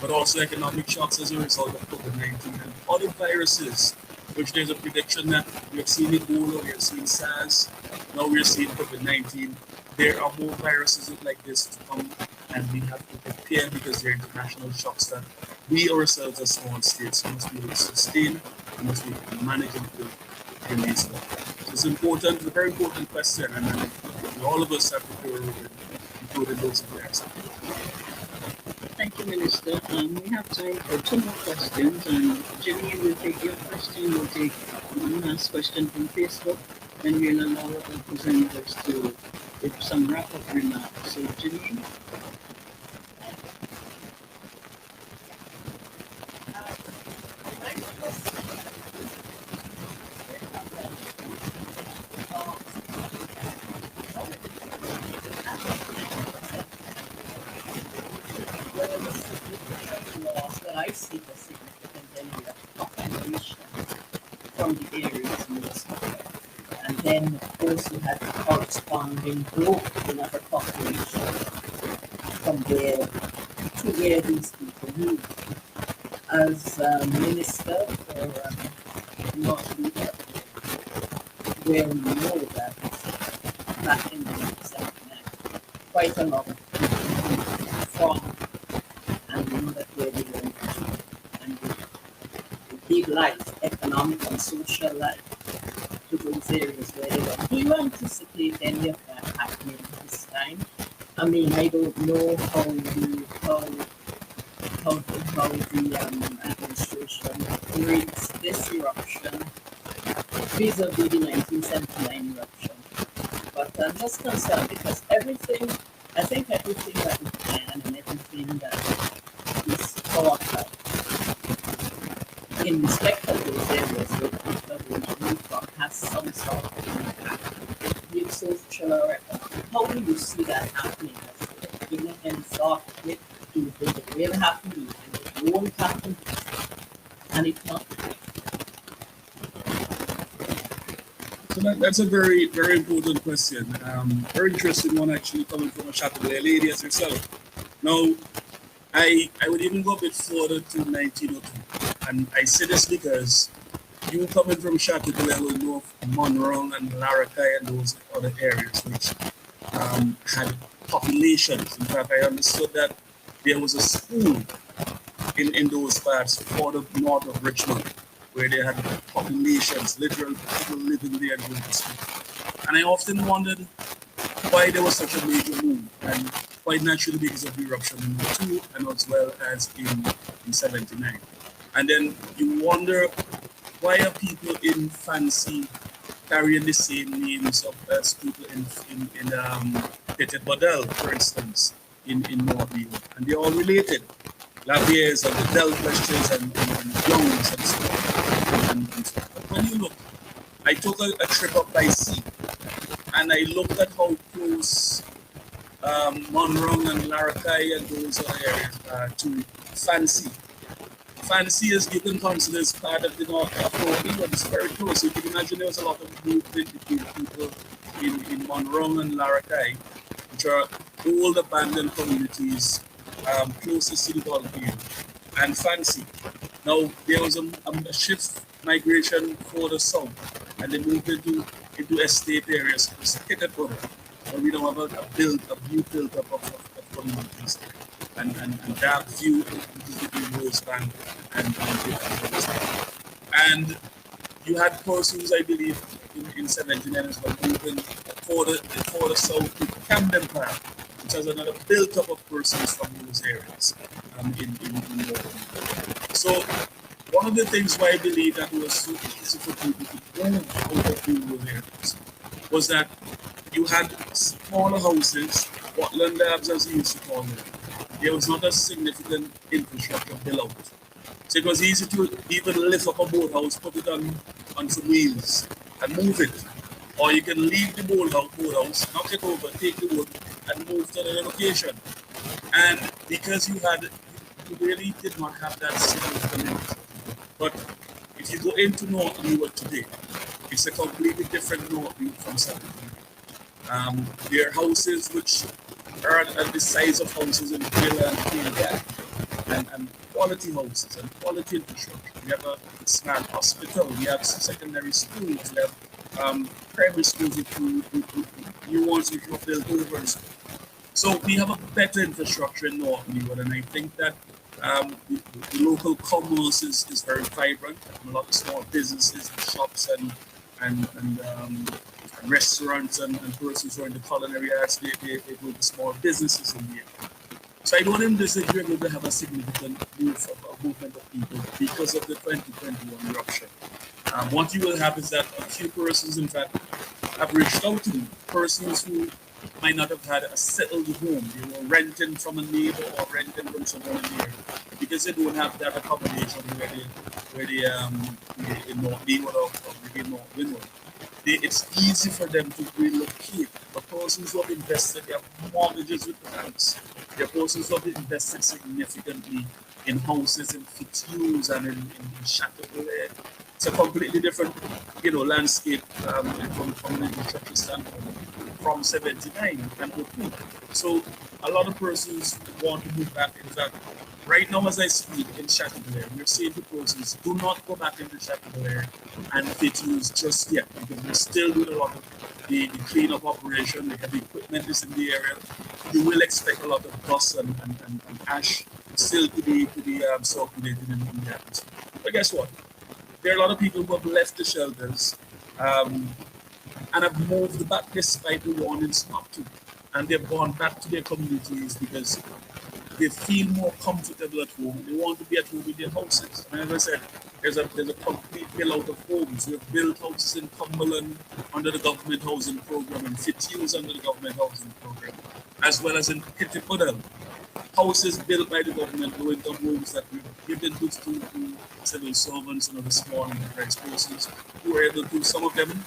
but also economic shocks as a result of COVID-19 and other viruses, which there's a prediction that we have seen Ebola, we have seen SARS, now we're seeing COVID-19. There are more viruses like this to come, and we have to prepare because they're international shocks that we ourselves as small states must be able to sustain and must be able to manage and to release them. So it's important, it's a very important question, and all of us have to play a role, including those who ask. Thank you, Minister. We have time for two more questions, and Jimmy will take your question. We'll take one last question from Facebook, and we'll allow our presenters to give some wrap-up remarks. So, Jimmy. see a significant degree of population from the areas most affected. And then, of course, you had the corresponding growth in other populations from there to where these people moved. As Minister for North, where we know that back in the 1979, quite a lot of people from, and we know that where they went to, and the big life, economic and social life, to those areas where they went. Do you anticipate any of that happening this time? I mean, I don't know how the administration rates this eruption vis-a-vis the 1979 eruption. But I'm just concerned because I think everything that we can and everything that is thought of in respect of those areas where people are going to move from has some sort of impact. Be it social or economic. How do you see that happening? You know, and thought it, do it will happen, and it won't happen, and if not, So that's a very, very important question. Very interesting one actually coming from a Chateauguay lady as herself. Now, I would even go a bit further to 1902. And I say this because you coming from Chateauguay will know Monroe and Larrakai and those other areas which had populations. In fact, I understood that there was a school in those parts further north of Richmond where they had populations, literal people living there and going to school. And I often wondered why there was such a major move, and quite naturally because of the eruption in 2 and as well as in 79. And then you wonder why are people in Fancy carrying the same names of as people in Petit Bodel, for instance, in North Wales, and they're all related. Laviers and the Delfleshes and Youngs and so on. And so on. But when you look, I took a trip up by sea, and I looked at how close Monroe and Larrakai and those other areas are to Fancy. Fancy is you can consider as part of the North of England. It's very close. So you can imagine there was a lot of movement between people in Monroe and Larrakai, which are old abandoned communities closest to the Volcano, and Fancy. Now there was a shift migration further south, and they moved into estate areas, Skitterpur, where we don't have a view built up of communities, and that view is between Rosebank and you had persons, I believe, in 79 as well, moving further south to Camden Park, which has another built up of persons from those areas in Northern. So one of the things why I believe that it was so easy for people to move out of rural areas was that you had smaller houses, Watland labs as we used to call them. There was not a significant infrastructure built out. So it was easy to even lift up a boathouse, put it on some wheels and move it. Or you can leave the boathouse, knock it over, take the wood and move to another location. And because you really did not have that significant. But if you go into North Leeward today, it's a completely different North Leeward from South Leeward. There are houses which are at the size of houses in Villa and Kilgag, and quality houses and quality infrastructure. We have a smart hospital, we have secondary schools, we have primary schools with new ones which were built over and so. So we have a better infrastructure in North Leeward, and I think that the local commerce is very vibrant. A lot of small businesses, shops, and restaurants and persons who are in the culinary arts, they go to small businesses in here. So I don't envisage we're going to have a significant movement of people because of the 2021 eruption. What you will have is that a few persons, in fact, have reached out to me, persons who might not have had a settled home. They were renting from a neighbor or renting from someone in the area because they don't have that accommodation where they in North Leeward or maybe North Windward. It's easy for them to relocate. The persons who have invested, they have mortgages with the banks. There are persons who have invested significantly in houses in Fitzhugh and in Chateauguay. It's a completely different, landscape from the infrastructure standpoint from 79 and 02. So a lot of persons want to move back. In fact, right now as I speak in Chateauguay, we're saying to persons, do not go back into Chateauguay and Fitzhugh just yet, because we're still doing a lot of the cleanup operation, the heavy equipment is in the area. You will expect a lot of dust and ash still to be circulated in the atmosphere. But guess what? There are a lot of people who have left the shelters and have moved back despite the warnings not to. And they've gone back to their communities because they feel more comfortable at home. They want to be at home in their houses. And as I said, there's a complete bill out of homes. We've built houses in Cumberland under the government housing program and Fitzhugh under the government housing program, as well as in Kittypuddle. Houses built by the government, low-income homes that we've given to civil servants and other small enterprise persons who were able to, some of them,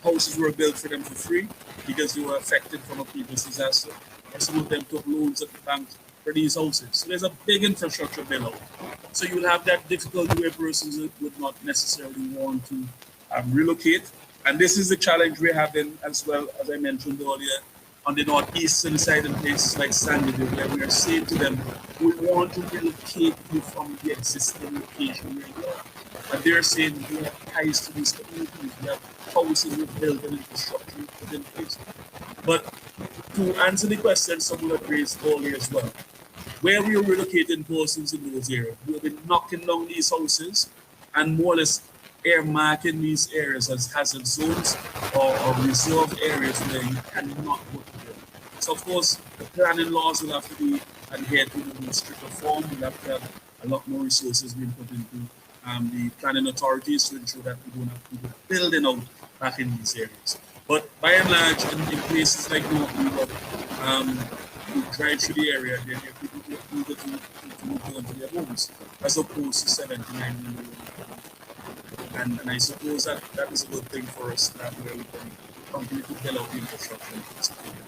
houses were built for them for free because they were affected from a previous disaster. And some of them took loans at the bank for these houses. So there's a big infrastructure bill out. So you'll have that difficulty where persons would not necessarily want to relocate. And this is the challenge we're having as well, as I mentioned earlier, on the northeastern side and places like Sandyville, where we are saying to them, we want to relocate you from the existing location where you are. And they're saying we have ties to these communities, we have houses we've built and infrastructure we've put in place. But to answer the question someone had raised earlier as well, where we are relocating persons in those areas, we'll be knocking down these houses and more or less earmarking these areas as hazard zones or reserve areas where you cannot go to them. So of course, the planning laws will have to be adhered to in a stricter form. We'll have to have a lot more resources being put into the planning authorities to ensure that we don't have people building out back in these areas. But by and large, in places like North Europe, you drive through the area, then you have people who need to move into their homes, as opposed to 79 million. And I suppose that is a good thing for us, that where we can continue to build out the infrastructure in this area.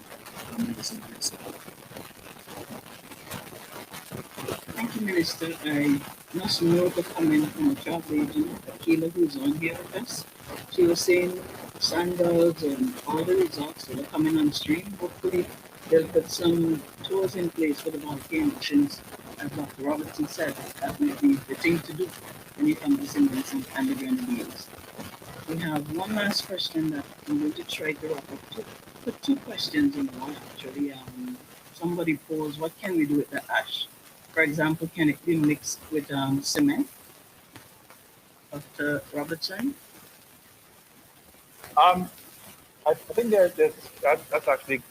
Thank you, Minister. I must note a comment from a travel agent, Akila, who's on here with us. She was saying sandals and all the resorts that are coming on stream. Hopefully, they'll put some tours in place for the volcano, since, as Dr. Robertson said, that might be the thing to do when you come to some underground deals. We have one last question that I'm going to try to wrap up. Put two questions in one, actually. Somebody posed, what can we do with the ash? For example, can it be mixed with cement? Dr. Robertson? I think that's actually,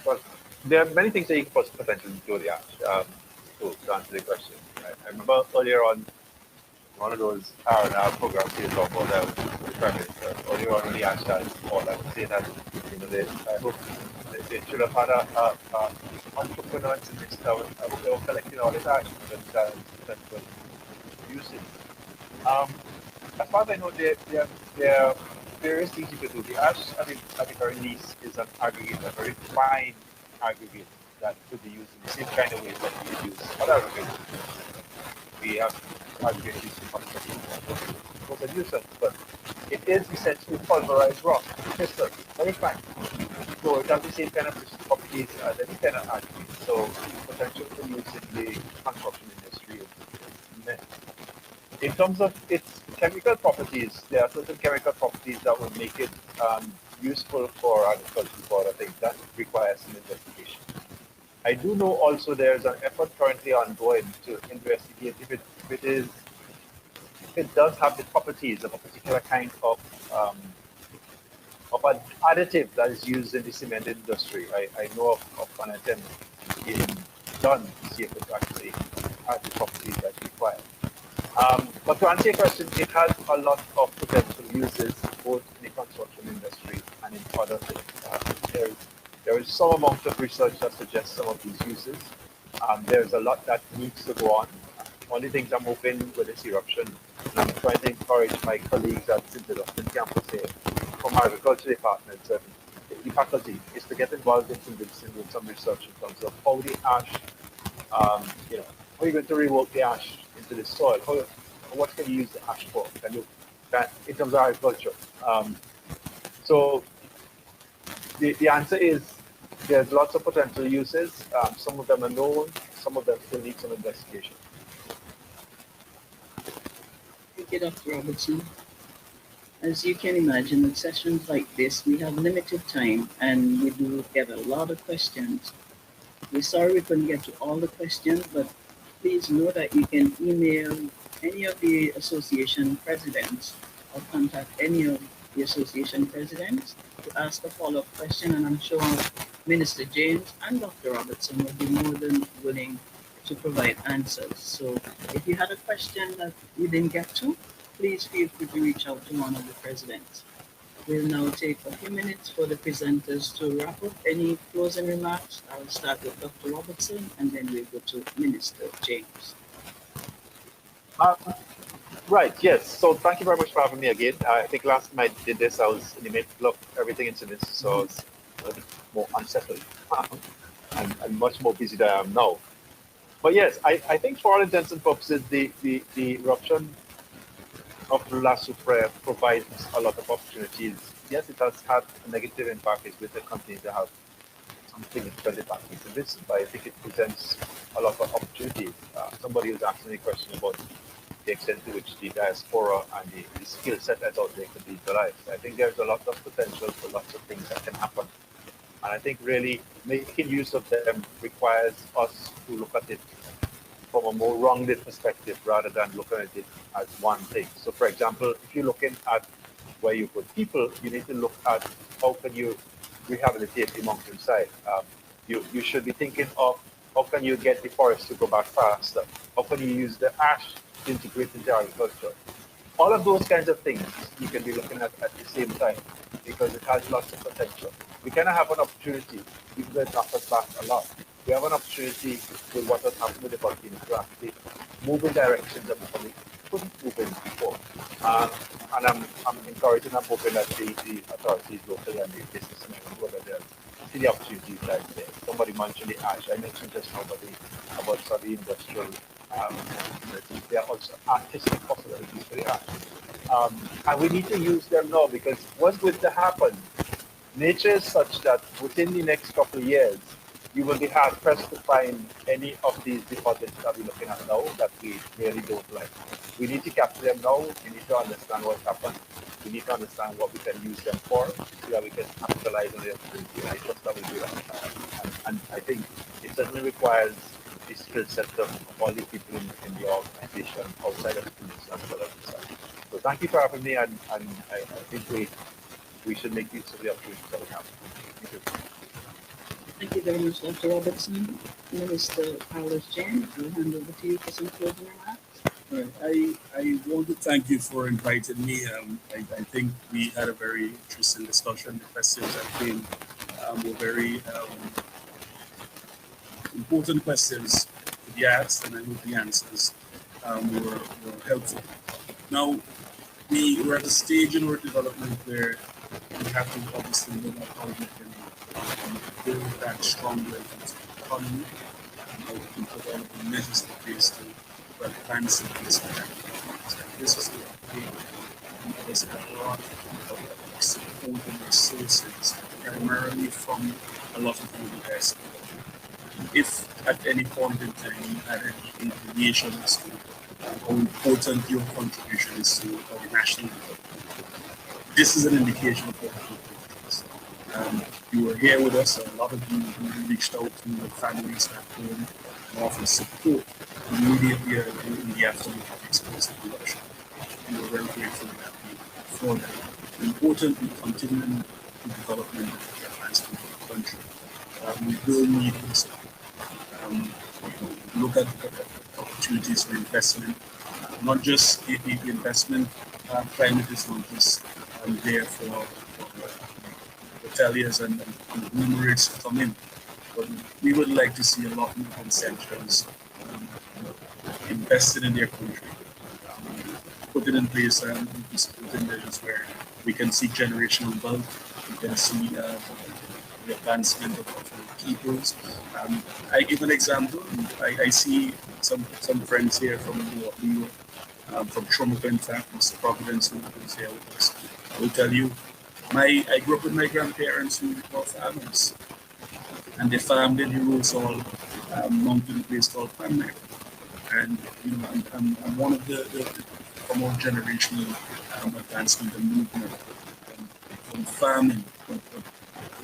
but there are many things that you can potentially do with the ash to answer the question. I remember earlier on one of those R&R programs he was talking about the Prime Minister, earlier on when he asked that, all that, saying that, I hope they should have had a entrepreneurs in this town. I hope they were collecting all this ash that was using. As far as I know, there are various things you could do. The ash, at the very least, is an aggregate, a very fine aggregate that could be used in the same kind of ways that we use other aggregates. We have aggregates used in construction, those are nuisance, but it is essentially pulverized rock, crystal, very fine. So it has the same kind of properties as any kind of aggregate. So the potential for use in the construction industry is immense. In terms of its chemical properties, there are certain chemical properties that will make it useful for agriculture for other things. That requires some investigation. I do know also there's an effort currently ongoing to investigate if it does have the properties of a particular kind of an additive that is used in the cement industry. I know of an attempt being done to see if it actually has the properties that's required. But to answer your question, it has a lot of potential uses both in the construction industry and in other things. There is some amount of research that suggests some of these uses. There's a lot that needs to go on. One of the things I'm hoping with this eruption, and I'm trying to encourage my colleagues at St. Augustine campus here, from our agriculture department, the faculty, is to get involved in some research in terms of how the ash You know, how are you going to rework the ash into the soil? What can you use the ash for? Can you, that in terms of agriculture? So the answer is there's lots of potential uses. Some of them are known, some of them still need some investigation. Thank you, Dr. Robertson. As you can imagine, in sessions like this, we have limited time and we do get a lot of questions. We're sorry we couldn't get to all the questions, but please know that you can email any of the association presidents or contact any of the association presidents to ask a follow-up question, and I'm sure Minister James and Dr. Robertson will be more than willing to provide answers. So if you had a question that we didn't get to, please feel free to reach out to one of the presidents. We'll now take a few minutes for the presenters to wrap up. Any closing remarks? I'll start with Dr. Robertson and then we'll go to Minister James. Right, yes. So thank you very much for having me again. I think last time I did this, I was in the middle of everything into this, so it's a little bit more unsettled and much more busy than I am now. But yes, I think for all intents and purposes, the eruption of La Soufrière provides a lot of opportunities. Yes, it has had a negative impact. It will continue to have some significant impact into this, but I think it presents a lot of opportunities. Somebody was asking me a question about the extent to which the diaspora and the skill set that's out there could be utilized. I think there's a lot of potential for lots of things that can happen. And I think really making use of them requires us to look at it from a more rounded perspective rather than looking at it as one thing. So for example, if you're looking at where you put people, you need to look at how can you rehabilitate the mountainside. You should be thinking of how can you get the forest to go back faster? How can you use the ash to integrate into agriculture? All of those kinds of things you can be looking at the same time because it has lots of potential. We kind of have an opportunity, even though it knocks us back a lot. We have an opportunity with what has happened with the volcano to actually move in directions that we probably couldn't move in before. And I'm encouraging, I'm hoping that the authorities locally and the business and whoever they see the opportunities that there. Somebody mentioned the ash. I mentioned just now about some of the industrial there are also artistic possibilities for the ash. And we need to use them now because what's going to happen, nature is such that within the next couple of years, you will be hard pressed to find any of these deposits that we're looking at now that we really don't like. We need to capture them now. We need to understand what happened. We need to understand what we can use them for so that we can capitalize on the opportunity. And I trust that we do that. And I think it certainly requires the skill set of all the people in the organization outside of the business as well as inside. So thank you for having me, and I think we should make use of the opportunities that we have. Thank you. Thank you very much, Dr. Robertson. Minister Carlos James, I'll hand over to you for some closing remarks. I want to thank you for inviting me. I think we had a very interesting discussion. The questions that came were very important questions to be asked, and I hope the answers were helpful. Now, we're at a stage in our development where we have to obviously look at how we can build that stronger economy, and how we can put all of the measures in place to advance this. This is the way there's a lot of support and resources, primarily from a lot of the diaspora. If at any point in time you had any inclination as to how important your contribution is to the national development, this is an indication of what you were here with us. A lot of you who reached out to your families back home and offered support immediately in the aftermath of the explosive eruption. We were very grateful for that. Important, we continuing the development of the advancement of the country. We will need this. Look at opportunities for investment, not just the investment climate is not just there for hoteliers and conglomerates to come in, but we would like to see a lot more incentives invested in their country, putting in place supporting measures where we can see generational wealth, we can see the advancement of peoples. I give an example. I see some friends here from New York, from Toronto, in fact, Mr. Providence, who is here with us. I will tell you, I grew up with my grandparents who were farmers, and they farmed in the Rosal mountain place called Panmire. And I'm one of the from our generational advancement and movement from farming.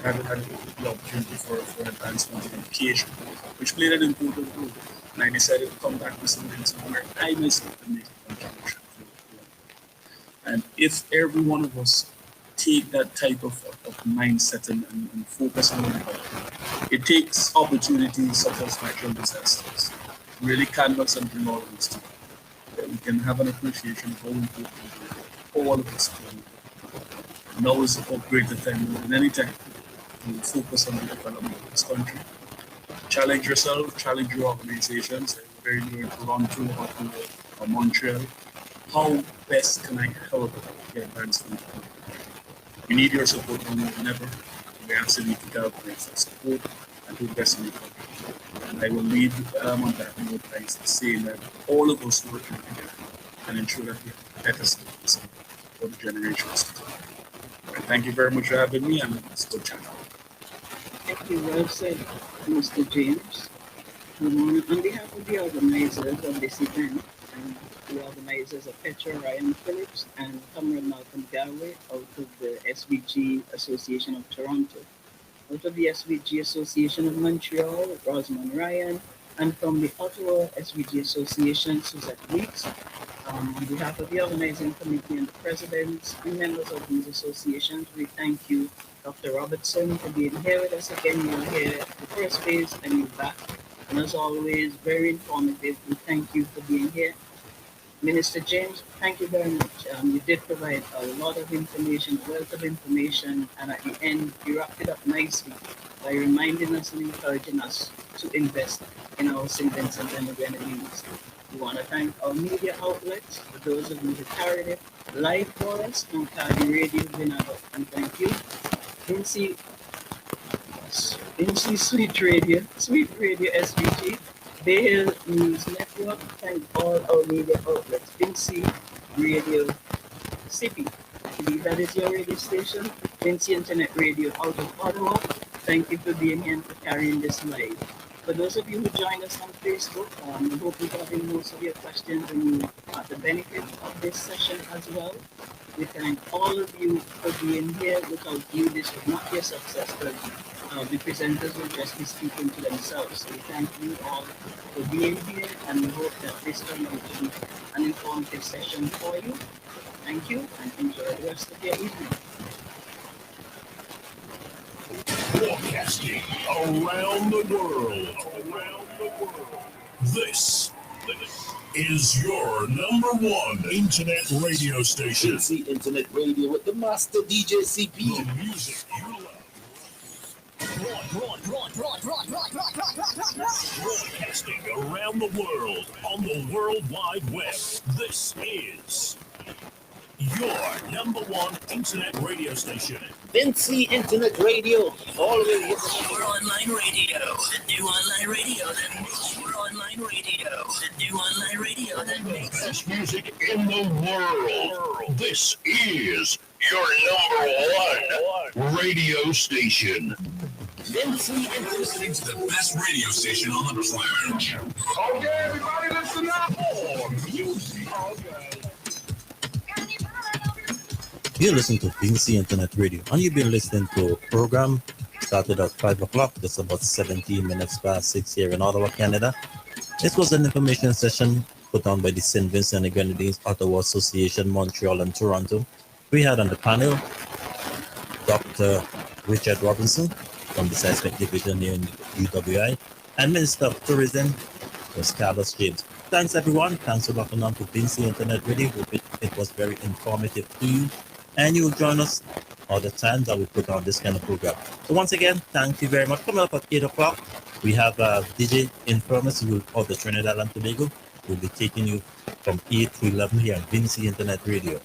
Had the opportunity for advancement in education, which played an important role. And I decided to come back to something where I myself can make a contribution to it. And if every one of us take that type of mindset and focus on it takes opportunities such as natural disasters, really canvas and bring all of this together. We can have an appreciation of how important all of us play. Now is a greater time than any time to focus on the development of this country. Challenge yourself, challenge your organizations, whether you're in Toronto or Montreal. How best can I help the advancement? We need your support more than ever. We ask you to galvanize that support and do the best in your country. And I will leave on that note by saying that all of us working together and ensure that we have better citizens for the generations to come. Right, thank you very much for having me, and let's go chat. Thank you. Well said, Mr. James. On behalf of the organizers of this event, and the organizers of Petra Ryan Phillips and Comrade Malcolm Galway out of the SVG Association of Toronto, out of the SVG Association of Montreal, Rosamond Ryan, and from the Ottawa SVG Association, Suzette Weeks. On behalf of the organizing committee and the presidents and members of these associations, we thank you, Dr. Robertson, for being here with us again. You were here at the first phase and you're back. And as always, very informative. We thank you for being here. Minister James, thank you very much. You did provide a lot of information, a wealth of information, and at the end, you wrapped it up nicely by reminding us and encouraging us to invest in our St. Vincent and the Grenadines. We want to thank our media outlets, for those of you who carried it live for us on Cardi Radio Vinado. And thank you, Vinci Sweet Radio SVG, Bay Hill News Network. Thank all our media outlets. Vinci Radio Sippy, I believe that is your radio station. Vinci Internet Radio out of Ottawa. Thank you for being here and for carrying this live. For those of you who joined us on Facebook, we hope you got in most of your questions and you got the benefit of this session as well. We thank all of you for being here. Without you, this would not be a success, but the presenters will just be speaking to themselves. So we thank you all for being here, and we hope that this turned out to be an informative session for you. Thank you, and enjoy the rest of your evening. Broadcasting around the world. This is your number one internet radio station. It's the internet radio with the master DJ CP. The music you love. Broadcasting around the world on the World Wide Web. This is your number one internet radio station. Vinci Internet Radio. All the way here. We're online radio, the new online radio that makes we're online radio, the new online radio that makes Best music in the world. This is your number one radio station. Vinci Listening to the best radio station on the planet. Okay, everybody, listen up. More music. You're listening to Vinci Internet Radio, and you've been listening to a program started at 5 o'clock. That's about 17 minutes past 6 here in Ottawa, Canada. This was an information session put on by the St. Vincent and the Grenadines Ottawa Association, Montreal, and Toronto. We had on the panel Dr. Richard Robinson from the Seismic Division here in UWI, and Minister of Tourism was Carlos James. Thanks, everyone. Thanks for locking on to Vinci Internet Radio. Hope it was very informative to you. And you'll join us all the time that we put on this kind of program. So once again, thank you very much. Coming up at 8 o'clock, we have DJ Infirmus of the Trinidad and Tobago. We'll be taking you from 8 to 11 here on Vinci Internet Radio.